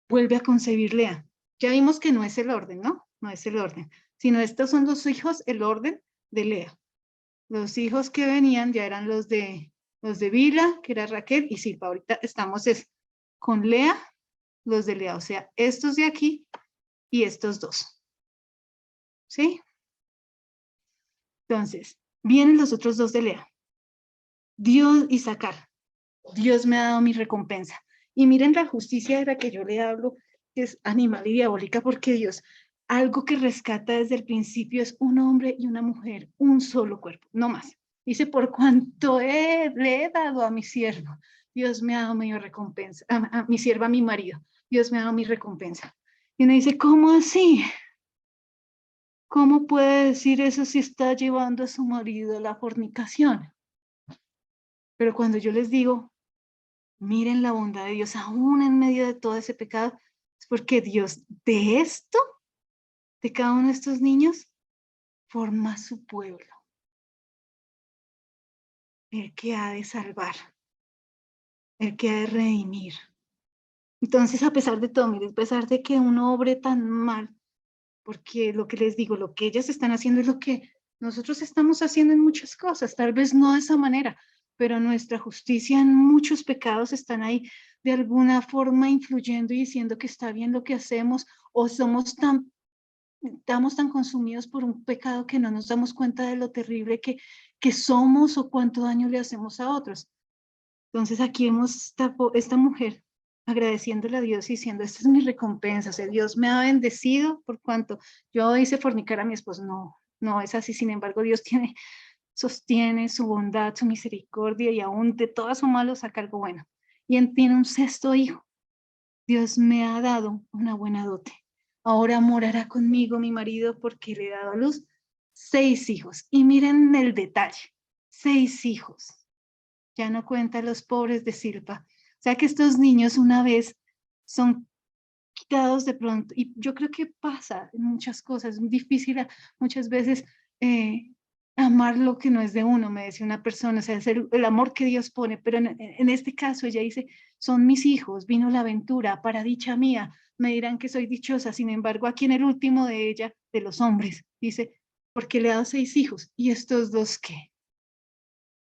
Vuelve a concebir Lea. Ya vimos que no es el orden, ¿no? No es el orden, sino estos son los hijos, el orden de Lea. Los hijos que venían ya eran los de Bila, que era Raquel, y Silpa. Ahorita estamos con Lea, los de Lea, o sea, estos de aquí y estos dos. ¿Sí? Entonces, vienen los otros dos de Lea. Dios y Sacar. Dios me ha dado mi recompensa. Y miren la justicia de la que yo le hablo, que es animal y diabólica, porque Dios, algo que rescata desde el principio es un hombre y una mujer, un solo cuerpo, no más. Dice, por cuanto le he dado a mi siervo, Dios me ha dado mi recompensa, a mi sierva, a mi marido, Dios me ha dado mi recompensa. Y uno dice, ¿cómo así? ¿Cómo puede decir eso si está llevando a su marido a la fornicación? Pero cuando yo les digo, miren la bondad de Dios, aún en medio de todo ese pecado, es porque Dios de esto, de cada uno de estos niños, forma su pueblo. el que ha de salvar, el que ha de redimir. Entonces, a pesar de todo, mire, a pesar de que uno obre tan mal, porque lo que les digo, lo que ellas están haciendo es lo que nosotros estamos haciendo en muchas cosas, tal vez no de esa manera, pero nuestra justicia en muchos pecados están ahí de alguna forma influyendo y diciendo que está bien lo que hacemos, o estamos tan consumidos por un pecado que no nos damos cuenta de lo terrible que somos o cuánto daño le hacemos a otros. Entonces aquí vemos esta mujer agradeciéndole a Dios y diciendo, esta es mi recompensa, o sea, Dios me ha bendecido por cuanto yo hice fornicar a mi esposo. No, no es así, sin embargo, Dios sostiene su bondad, su misericordia y aún de todo su malo saca algo bueno. Y tiene un sexto hijo. Dios me ha dado una buena dote. Ahora morará conmigo mi marido porque le he dado a luz 6 hijos. Y miren el detalle, 6 hijos. Ya no cuenta los pobres de Silpa. O sea que estos niños una vez son quitados de pronto, y yo creo que pasa en muchas cosas, es difícil muchas veces amar lo que no es de uno, me decía una persona, o sea, es el amor que Dios pone, pero en este caso ella dice, son mis hijos, vino la aventura, para dicha mía, me dirán que soy dichosa, sin embargo, aquí en el último de ella, de los hombres, dice, porque le ha dado 6 hijos, ¿y estos 2 qué?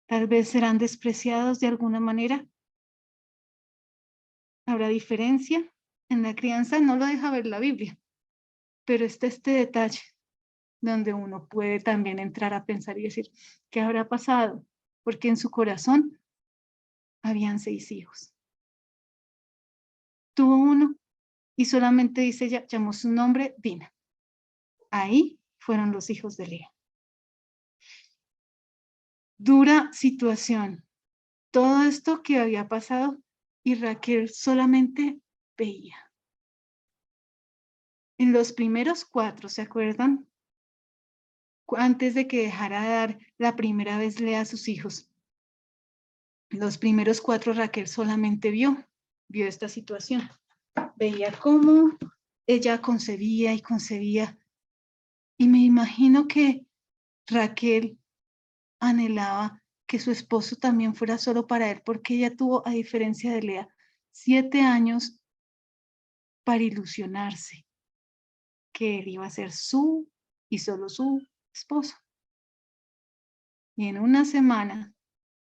Tal vez serán despreciados de alguna manera. ¿Habrá diferencia? En la crianza no lo deja ver la Biblia, pero está este detalle donde uno puede también entrar a pensar y decir, ¿qué habrá pasado? Porque en su corazón habían 6 hijos. Tuvo uno y solamente dice, ya llamó su nombre Dina. Ahí fueron los hijos de Lea. Dura situación. Todo esto que había pasado y Raquel solamente veía. En los primeros 4, ¿se acuerdan? Antes de que dejara de dar la primera vez Lea a sus hijos. Los primeros 4 Raquel solamente vio esta situación. Veía cómo ella concebía y concebía. Y me imagino que Raquel anhelaba que su esposo también fuera solo para él, porque ella tuvo, a diferencia de Lea, 7 años para ilusionarse que él iba a ser su y solo su esposo. Y en una semana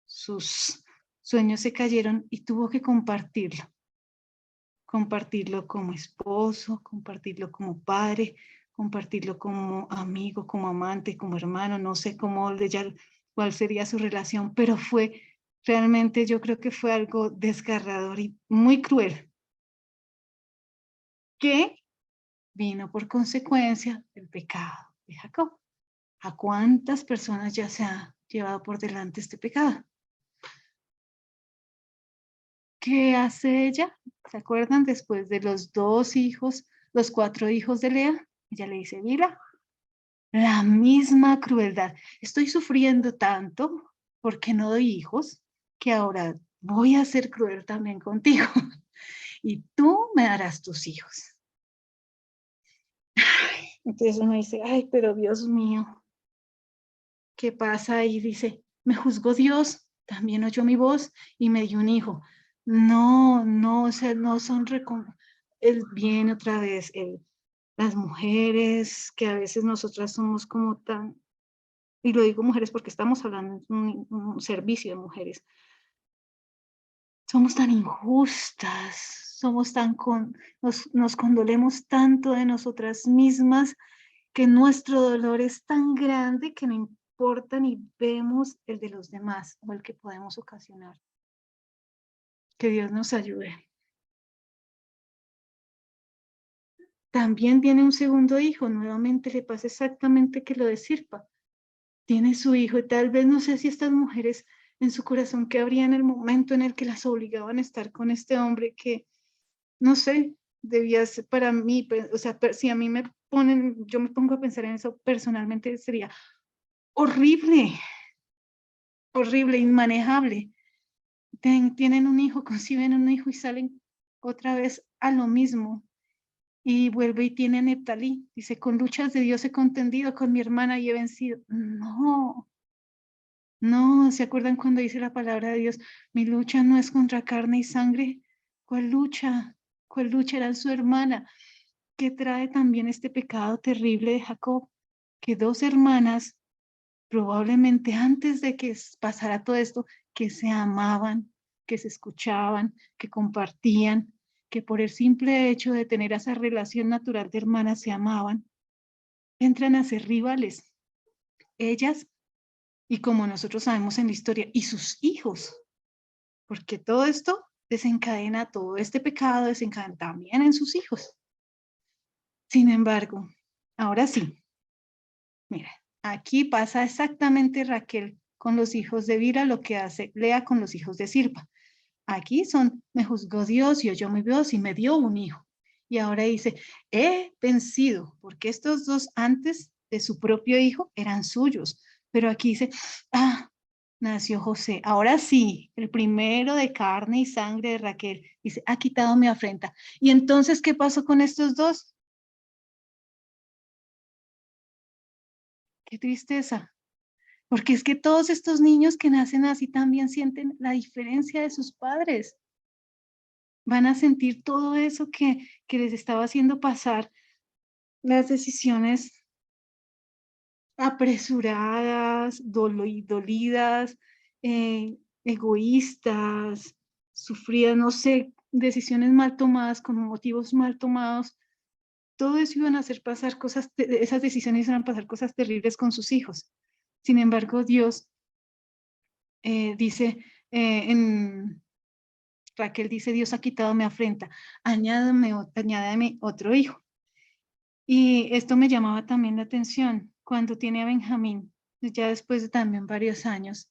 sus sueños se cayeron y tuvo que compartirlo como esposo, compartirlo como padre, compartirlo como amigo, como amante, como hermano, no sé cuál sería su relación, pero fue realmente, yo creo que fue algo desgarrador y muy cruel, que vino por consecuencia del pecado de Jacob. ¿A cuántas personas ya se ha llevado por delante este pecado? ¿Qué hace ella? ¿Se acuerdan? Después de los 2 hijos, los 4 hijos de Lea, ella le dice, mira, la misma crueldad. Estoy sufriendo tanto porque no doy hijos, que ahora voy a ser cruel también contigo. Y tú me darás tus hijos. Entonces uno dice, ay, pero Dios mío, ¿qué pasa? Y dice, me juzgó Dios, también oyó mi voz y me dio un hijo. No, no, o sea, no son el bien otra vez, las mujeres, que a veces nosotras somos como tan, y lo digo mujeres porque estamos hablando de un servicio de mujeres, somos tan injustas, somos nos condolemos tanto de nosotras mismas que nuestro dolor es tan grande que no importa ni vemos el de los demás o el que podemos ocasionar. Que Dios nos ayude. También tiene un segundo hijo, nuevamente le pasa exactamente que lo de Sirpa. Tiene su hijo y tal vez no sé si estas mujeres en su corazón que habría en el momento en el que las obligaban a estar con este hombre que, no sé, debía ser para mí, o sea, si a mí me ponen, yo me pongo a pensar en eso personalmente, sería horrible, horrible, inmanejable. Tienen un hijo, conciben un hijo y salen otra vez a lo mismo. Y vuelve y tiene a Neptalí. Dice, con luchas de Dios he contendido, con mi hermana y he vencido. No, No, ¿se acuerdan cuando dice la palabra de Dios? Mi lucha no es contra carne y sangre. ¿Cuál lucha? ¿Cuál lucha? Era su hermana, que trae también este pecado terrible de Jacob, que dos hermanas, probablemente antes de que pasara todo esto, que se amaban, que se escuchaban, que compartían, que por el simple hecho de tener esa relación natural de hermanas se amaban, entran a ser rivales. Ellas, y como nosotros sabemos en la historia, y sus hijos, porque todo esto desencadena, todo este pecado desencadena también en sus hijos. Sin embargo, ahora sí, mira, aquí pasa exactamente Raquel con los hijos de Vira lo que hace Lea con los hijos de Silpa. Aquí son, me juzgó Dios y oyó mi voz y me dio un hijo. Y ahora dice, he vencido, porque estos dos antes de su propio hijo eran suyos. Pero aquí dice, nació José. Ahora sí, el primero de carne y sangre de Raquel. Dice, ha quitado mi afrenta. ¿Y entonces qué pasó con estos dos? Qué tristeza. Porque es que todos estos niños que nacen así también sienten la diferencia de sus padres. Van a sentir todo eso que les estaba haciendo pasar las decisiones apresuradas, dolidas, egoístas, sufridas, no sé, decisiones mal tomadas, con motivos mal tomados. Todo eso iban a hacer pasar cosas, esas decisiones iban a pasar cosas terribles con sus hijos. Sin embargo, Dios dice en Raquel dice, Dios ha quitado mi afrenta, añádame otro hijo. Y esto me llamaba también la atención cuando tiene a Benjamín, ya después de también varios años.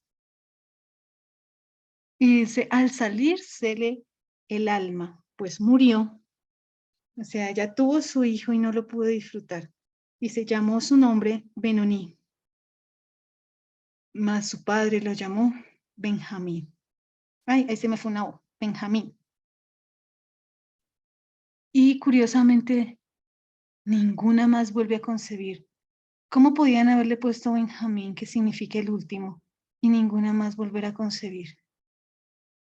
Y dice, al salírsele el alma, pues murió. O sea, ya tuvo su hijo y no lo pudo disfrutar. Y se llamó su nombre Benoní. Mas su padre lo llamó Benjamín. Ay, ahí se me fue una O, Benjamín. Y curiosamente, ninguna más vuelve a concebir. ¿Cómo podían haberle puesto Benjamín, que significa el último, y ninguna más volver a concebir?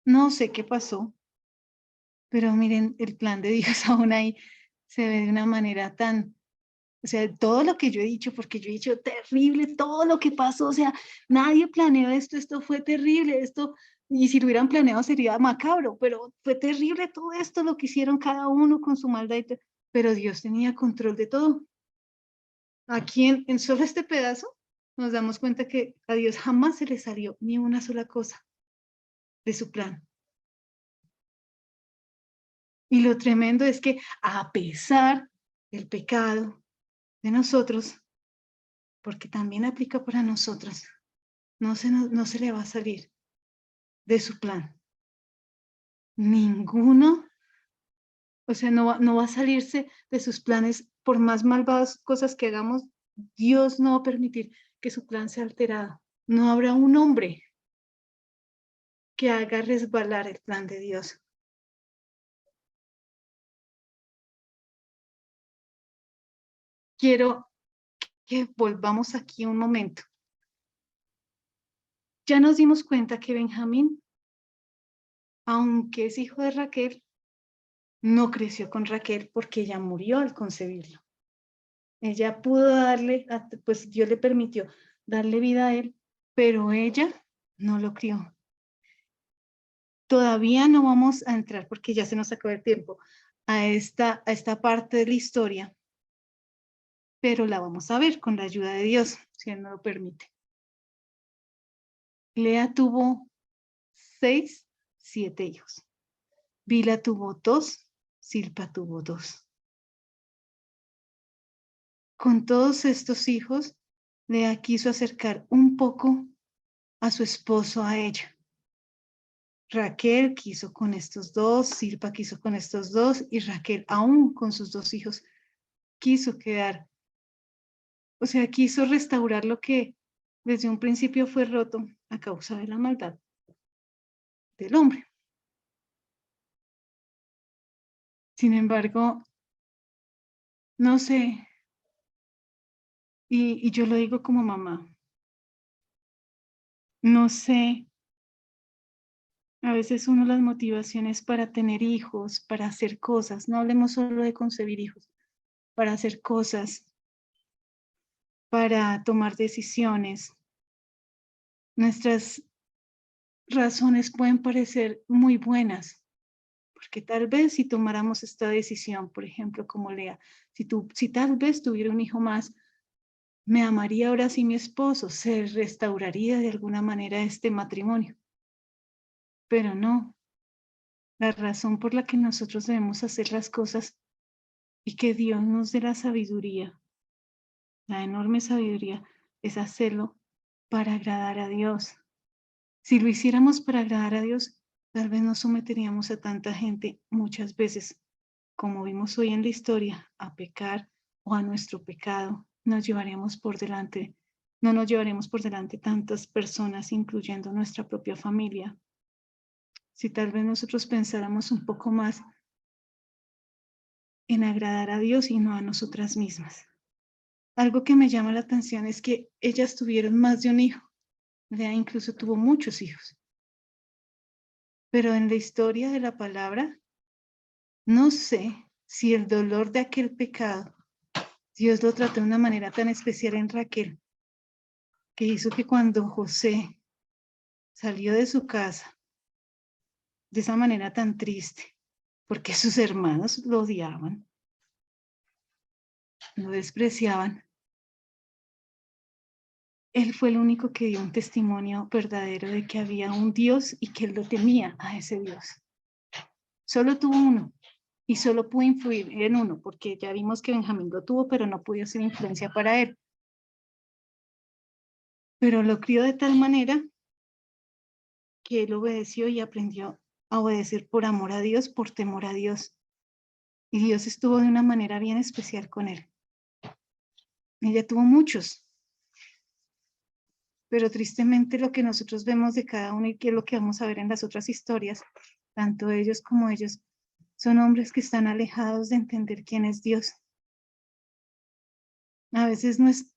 No sé qué pasó, pero miren, el plan de Dios aún ahí se ve de una manera tan, o sea, todo lo que yo he dicho, porque yo he dicho terrible, todo lo que pasó, o sea, nadie planeó esto, esto fue terrible, esto, y si lo hubieran planeado sería macabro, pero fue terrible todo esto, lo que hicieron cada uno con su maldad, pero Dios tenía control de todo. Aquí en solo este pedazo nos damos cuenta que a Dios jamás se le salió ni una sola cosa de su plan. Y lo tremendo es que a pesar del pecado de nosotros, porque también aplica para nosotros, no se le va a salir de su plan. Ninguno, o sea, no va a salirse de sus planes por más malvadas cosas que hagamos. Dios no va a permitir que su plan sea alterado. No habrá un hombre que haga resbalar el plan de Dios. Quiero que volvamos aquí un momento. Ya nos dimos cuenta que Benjamín, aunque es hijo de Raquel, no creció con Raquel porque ella murió al concebirlo. Ella pudo darle, pues Dios le permitió darle vida a él, pero ella no lo crió. Todavía no vamos a entrar, porque ya se nos acabó el tiempo, a esta parte de la historia, pero la vamos a ver con la ayuda de Dios, si Él nos lo permite. Lea tuvo 6, 7 hijos. Bila tuvo 2, Silpa tuvo 2. Con todos estos hijos, Lea quiso acercar un poco a su esposo a ella. Raquel quiso con estos dos, Silpa quiso con estos dos, y Raquel, aún con sus 2 hijos, quiso quedar, o sea, quiso restaurar lo que desde un principio fue roto a causa de la maldad del hombre. Sin embargo, no sé, y yo lo digo como mamá, No sé, a veces uno las motivaciones para tener hijos, para hacer cosas, no hablemos solo de concebir hijos, para hacer cosas, para tomar decisiones. Nuestras razones pueden parecer muy buenas, porque tal vez si tomáramos esta decisión, por ejemplo, como Lea, si tal vez tuviera un hijo más, me amaría ahora sí mi esposo, se restauraría de alguna manera este matrimonio. Pero no, la razón por la que nosotros debemos hacer las cosas y que Dios nos dé la sabiduría, la enorme sabiduría, es hacerlo para agradar a Dios. Si lo hiciéramos para agradar a Dios, tal vez no someteríamos a tanta gente muchas veces, como vimos hoy en la historia, a pecar o a nuestro pecado. No nos llevaremos por delante tantas personas, incluyendo nuestra propia familia. Si tal vez nosotros pensáramos un poco más en agradar a Dios y no a nosotras mismas. Algo que me llama la atención es que ellas tuvieron más de un hijo. Lea incluso tuvo muchos hijos. Pero en la historia de la palabra, no sé si el dolor de aquel pecado, Dios lo trató de una manera tan especial en Raquel, que hizo que cuando José salió de su casa de esa manera tan triste, porque sus hermanos lo odiaban, lo despreciaban, él fue el único que dio un testimonio verdadero de que había un Dios y que él lo temía a ese Dios. Solo tuvo uno y solo pudo influir en uno, porque ya vimos que Benjamín lo tuvo, pero no pudo ser influencia para él. Pero lo crió de tal manera que él obedeció y aprendió a obedecer por amor a Dios, por temor a Dios. Y Dios estuvo de una manera bien especial con él. Ella tuvo muchos, pero tristemente lo que nosotros vemos de cada uno y que es lo que vamos a ver en las otras historias, tanto ellos como ellos, son hombres que están alejados de entender quién es Dios. A veces no es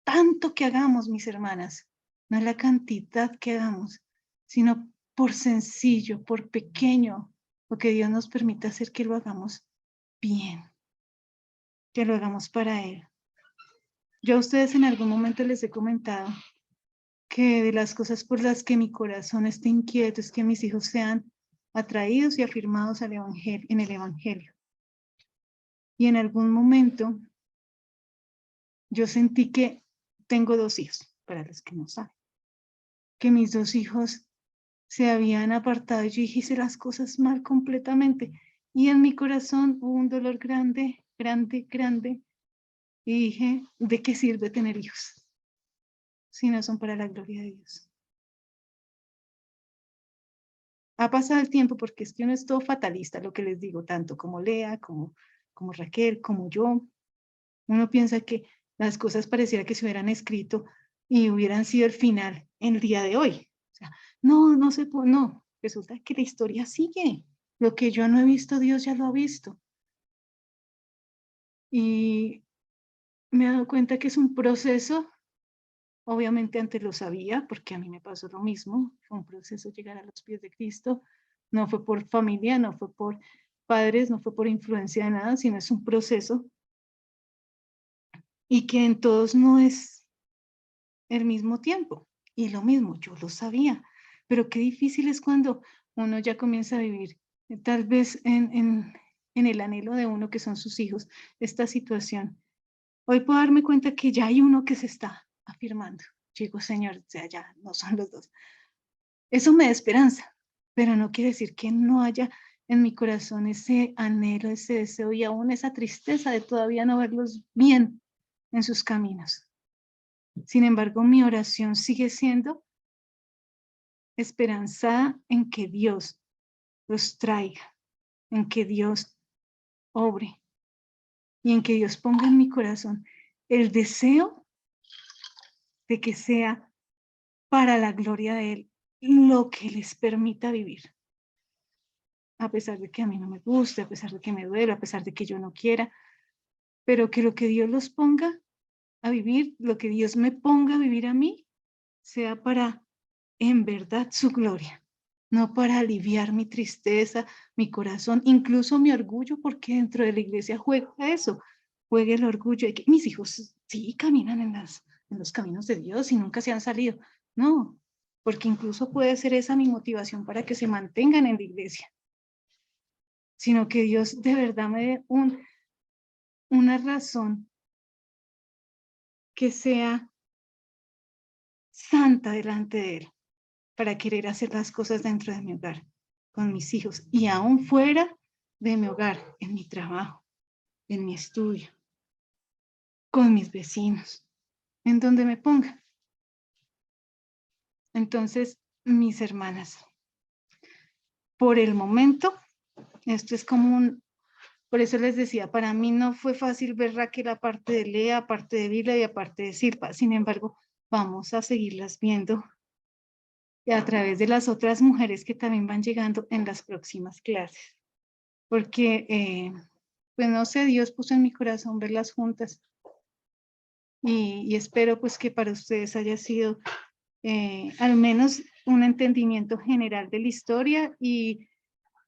tanto que hagamos, mis hermanas, no es la cantidad que hagamos, sino por sencillo, por pequeño, lo que Dios nos permita hacer que lo hagamos bien, que lo hagamos para Él. Yo a ustedes en algún momento les he comentado que de las cosas por las que mi corazón esté inquieto es que mis hijos sean atraídos y afirmados al evangelio, en el Evangelio. Y en algún momento yo sentí que tengo 2 hijos, para los que no saben, que mis 2 hijos se habían apartado y yo hice las cosas mal completamente. Y en mi corazón hubo un dolor grande, grande, grande. Y dije, ¿de qué sirve tener hijos si no son para la gloria de Dios? Ha pasado el tiempo porque es que uno es todo fatalista, lo que les digo, tanto como Lea, como Raquel, como yo. Uno piensa que las cosas pareciera que se hubieran escrito y hubieran sido el final en el día de hoy. O sea, no se puede, no. Resulta que la historia sigue. Lo que yo no he visto, Dios ya lo ha visto. Y me he dado cuenta que es un proceso. Obviamente antes lo sabía, porque a mí me pasó lo mismo. Fue un proceso llegar a los pies de Cristo. No fue por familia, no fue por padres, no fue por influencia de nada, sino es un proceso. Y que en todos no es el mismo tiempo. Y lo mismo, yo lo sabía. Pero qué difícil es cuando uno ya comienza a vivir, tal vez en el anhelo de uno que son sus hijos, esta situación. Hoy puedo darme cuenta que ya hay uno que se está afirmando. Digo, Señor, o sea, ya no son los 2. Eso me da esperanza, pero no quiere decir que no haya en mi corazón ese anhelo, ese deseo y aún esa tristeza de todavía no verlos bien en sus caminos. Sin embargo, mi oración sigue siendo esperanzada en que Dios los traiga, en que Dios obre y en que Dios ponga en mi corazón el deseo de que sea para la gloria de Él lo que les permita vivir. A pesar de que a mí no me guste, a pesar de que me duele, a pesar de que yo no quiera, pero que lo que Dios los ponga a vivir, lo que Dios me ponga a vivir a mí, sea para, en verdad, su gloria, no para aliviar mi tristeza, mi corazón, incluso mi orgullo, porque dentro de la iglesia juega eso, juega el orgullo de que mis hijos sí caminan en los caminos de Dios y nunca se han salido. No, porque incluso puede ser esa mi motivación para que se mantengan en la iglesia, sino que Dios de verdad me dé una razón que sea santa delante de Él, para querer hacer las cosas dentro de mi hogar, con mis hijos y aún fuera de mi hogar, en mi trabajo, en mi estudio, con mis vecinos, en donde me ponga. Entonces, mis hermanas, por el momento, esto es como por eso les decía, para mí no fue fácil ver Raquel aparte de Lea, aparte de Vila y aparte de Silva. Sin embargo, vamos a seguirlas viendo a través de las otras mujeres que también van llegando en las próximas clases. Porque, pues no sé, Dios puso en mi corazón verlas juntas. Y espero pues que para ustedes haya sido al menos un entendimiento general de la historia, y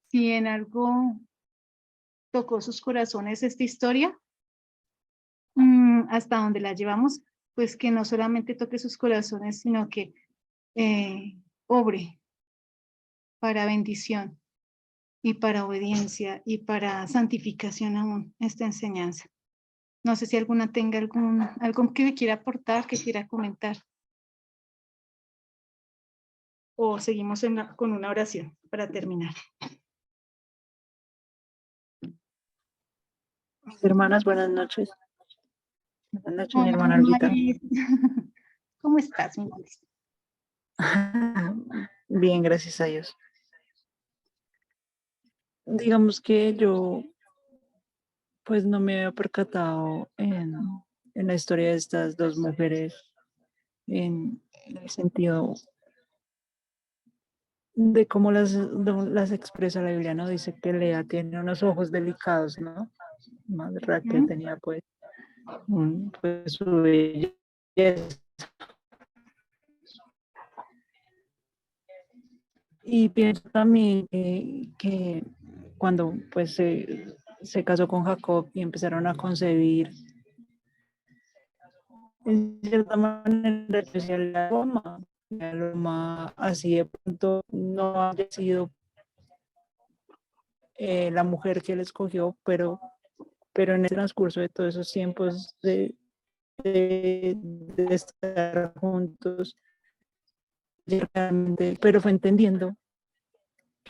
si en algo tocó sus corazones esta historia, hasta donde la llevamos, pues que no solamente toque sus corazones, sino que obre para bendición y para obediencia y para santificación aún esta enseñanza. No sé si alguna tenga algo que me quiera aportar, que quiera comentar. O seguimos con una oración para terminar. Mis hermanas, buenas noches. Buenas noches, mi Hola, hermana Olguita. Maris. ¿Cómo estás, mi Maris? Bien, gracias a Dios. Digamos que yo, pues no me había percatado en la historia de estas dos mujeres, en el sentido de cómo las expresa la Biblia, ¿no? Dice que Lea tiene unos ojos delicados, ¿no? Más Raquel tenía pues, pues su belleza. Y pienso también que cuando pues se casó con Jacob y empezaron a concebir, en cierta manera especial la Roma así de pronto no haya sido la mujer que él escogió, pero en el transcurso de todos esos tiempos de estar juntos, realmente, pero fue entendiendo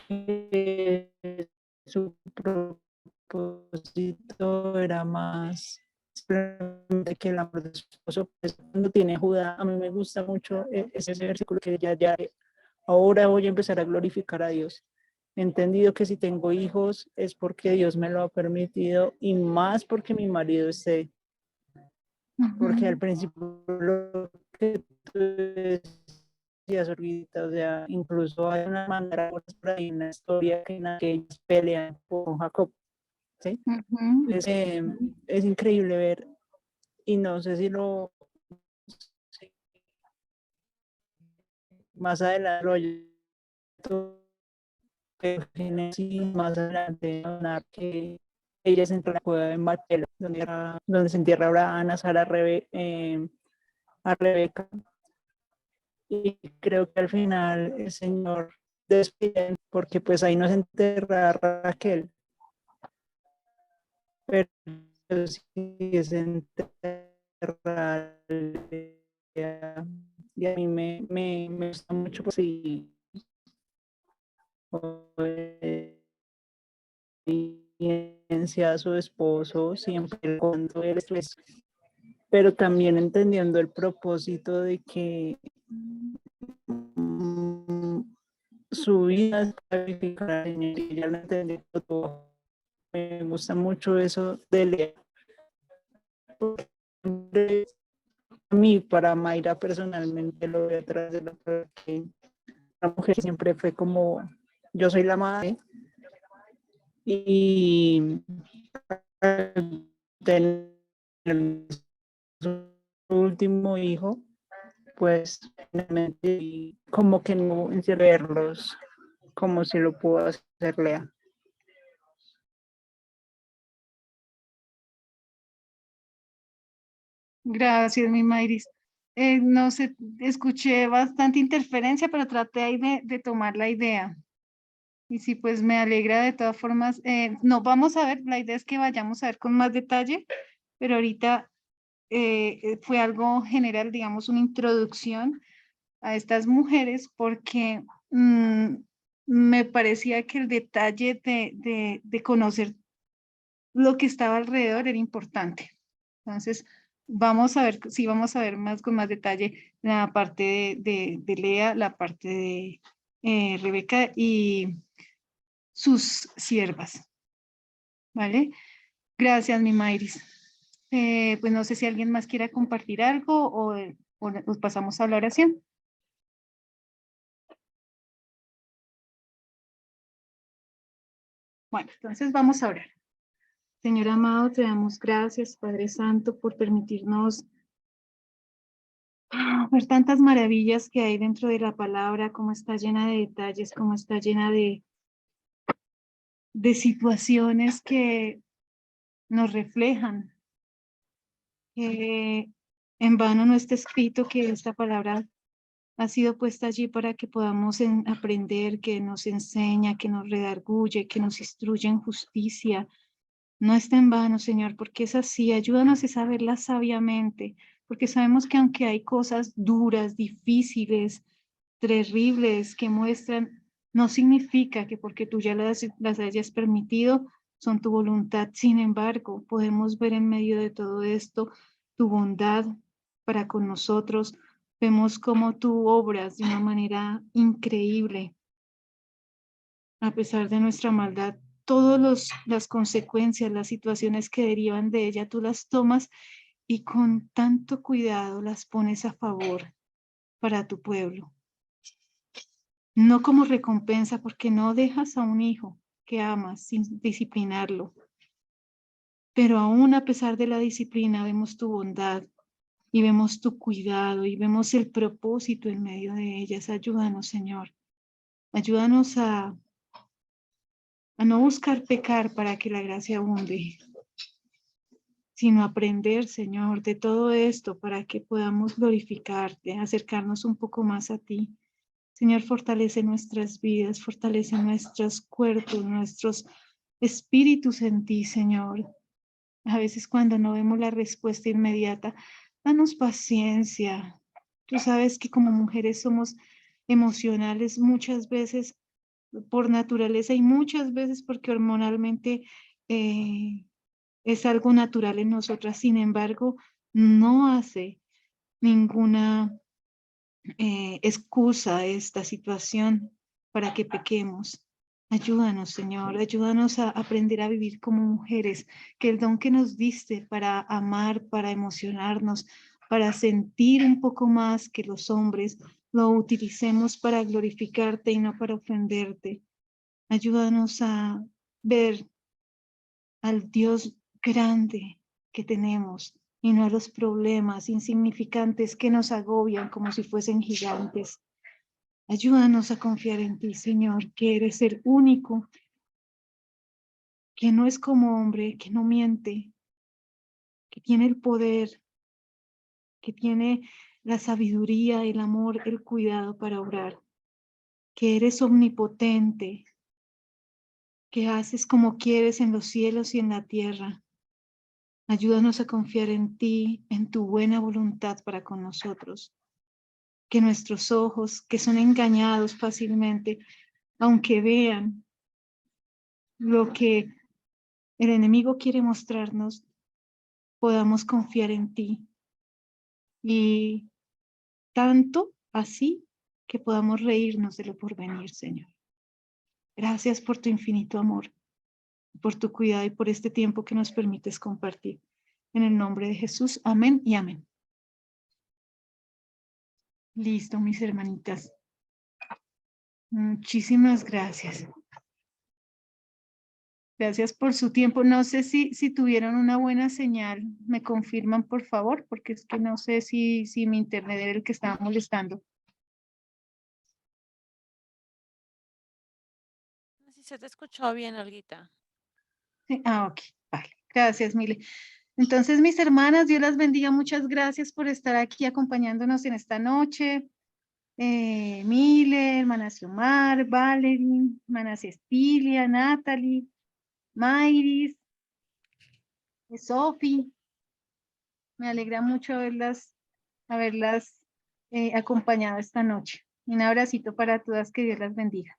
que su propósito era más que el amor de su esposo. Pues, cuando tiene Judá, a mí me gusta mucho ese versículo que ya ahora voy a empezar a glorificar a Dios. He entendido que si tengo hijos es porque Dios me lo ha permitido, y más porque mi marido esté. Porque al principio lo que tú decías, Olguita, o sea, incluso hay una manera por ahí, una historia que ellos pelean con Jacob, ¿sí? Es increíble ver, y no sé si si más adelante más adelante que ella se entra en la cueva de Macpela, donde se entierra Abraham, a Sara, a Rebeca, y creo que al final el Señor despide, porque pues ahí no se enterra a Raquel, pero sí se enterra, y a mí me gusta mucho, pues sí, a su esposo siempre cuando él es, pero también entendiendo el propósito de que su vida es para glorificar al Señor, y ya lo entendí todo. Me gusta mucho eso de leer. A mí, para Mayra personalmente, lo voy a traer, porque la mujer siempre fue como, yo soy la madre, y tener su último hijo, pues finalmente como que no verlos como si lo puedo hacer Lea. Gracias, mi Mayris. No sé, escuché bastante interferencia, pero traté ahí de tomar la idea. Y sí, pues me alegra de todas formas. No, vamos a ver, la idea es que vayamos a ver con más detalle, pero ahorita fue algo general, digamos, una introducción a estas mujeres porque me parecía que el detalle de conocer lo que estaba alrededor era importante. Entonces, vamos a ver, sí, vamos a ver más con más detalle la parte de Lea, la parte de Rebeca y sus siervas, ¿vale? Gracias, mi Mayris. Pues no sé si alguien más quiera compartir algo o nos pasamos a la oración. Bueno, entonces vamos a orar. Señor amado, te damos gracias, Padre Santo, por permitirnos ver tantas maravillas que hay dentro de la palabra, cómo está llena de detalles, cómo está llena de situaciones que nos reflejan. Que en vano no está escrito que esta palabra ha sido puesta allí para que podamos aprender, que nos enseña, que nos redarguye, que nos instruye en justicia. No está en vano, Señor, porque es así. Ayúdanos a saberla sabiamente, porque sabemos que aunque hay cosas duras, difíciles, terribles que muestran, no significa que porque tú ya las hayas permitido, son tu voluntad. Sin embargo, podemos ver en medio de todo esto tu bondad para con nosotros. Vemos cómo tú obras de una manera increíble a pesar de nuestra maldad. Todas las consecuencias, las situaciones que derivan de ella, tú las tomas y con tanto cuidado las pones a favor para tu pueblo. No como recompensa, porque no dejas a un hijo que amas sin disciplinarlo. Pero aún a pesar de la disciplina, vemos tu bondad y vemos tu cuidado y vemos el propósito en medio de ellas. Ayúdanos, Señor. Ayúdanos a no buscar pecar para que la gracia abunde, sino aprender, Señor, de todo esto para que podamos glorificarte, acercarnos un poco más a ti. Señor, fortalece nuestras vidas, fortalece nuestros cuerpos, nuestros espíritus en ti, Señor. A veces cuando no vemos la respuesta inmediata, danos paciencia. Tú sabes que como mujeres somos emocionales muchas veces por naturaleza y muchas veces porque hormonalmente es algo natural en nosotras. Sin embargo, no hace ninguna excusa esta situación para que pequemos. Ayúdanos, Señor, ayúdanos a aprender a vivir como mujeres, que el don que nos diste para amar, para emocionarnos, para sentir un poco más que los hombres, lo utilicemos para glorificarte y no para ofenderte. Ayúdanos a ver al Dios grande que tenemos y no a los problemas insignificantes que nos agobian como si fuesen gigantes. Ayúdanos a confiar en ti, Señor, que eres el único, que no es como hombre, que no miente, que tiene el poder, que tiene la sabiduría, el amor, el cuidado para obrar, que eres omnipotente, que haces como quieres en los cielos y en la tierra. Ayúdanos a confiar en ti, en tu buena voluntad para con nosotros. Que nuestros ojos, que son engañados fácilmente, aunque vean lo que el enemigo quiere mostrarnos, podamos confiar en ti. Y tanto así que podamos reírnos de lo porvenir, Señor. Gracias por tu infinito amor, por tu cuidado y por este tiempo que nos permites compartir. En el nombre de Jesús, amén y amén. Listo, mis hermanitas. Muchísimas gracias. Gracias por su tiempo. No sé si tuvieron una buena señal. ¿Me confirman, por favor? Porque es que no sé si mi internet era el que estaba molestando. Si se te escuchó bien, Olguita. Sí, ok, vale. Gracias, Mile. Entonces, mis hermanas, Dios las bendiga. Muchas gracias por estar aquí acompañándonos en esta noche. Mile, hermana Xiomar, Valerie, hermana Cecilia, Natalie, Mayris, Sophie. Me alegra mucho haberlas acompañado esta noche. Un abracito para todas, que Dios las bendiga.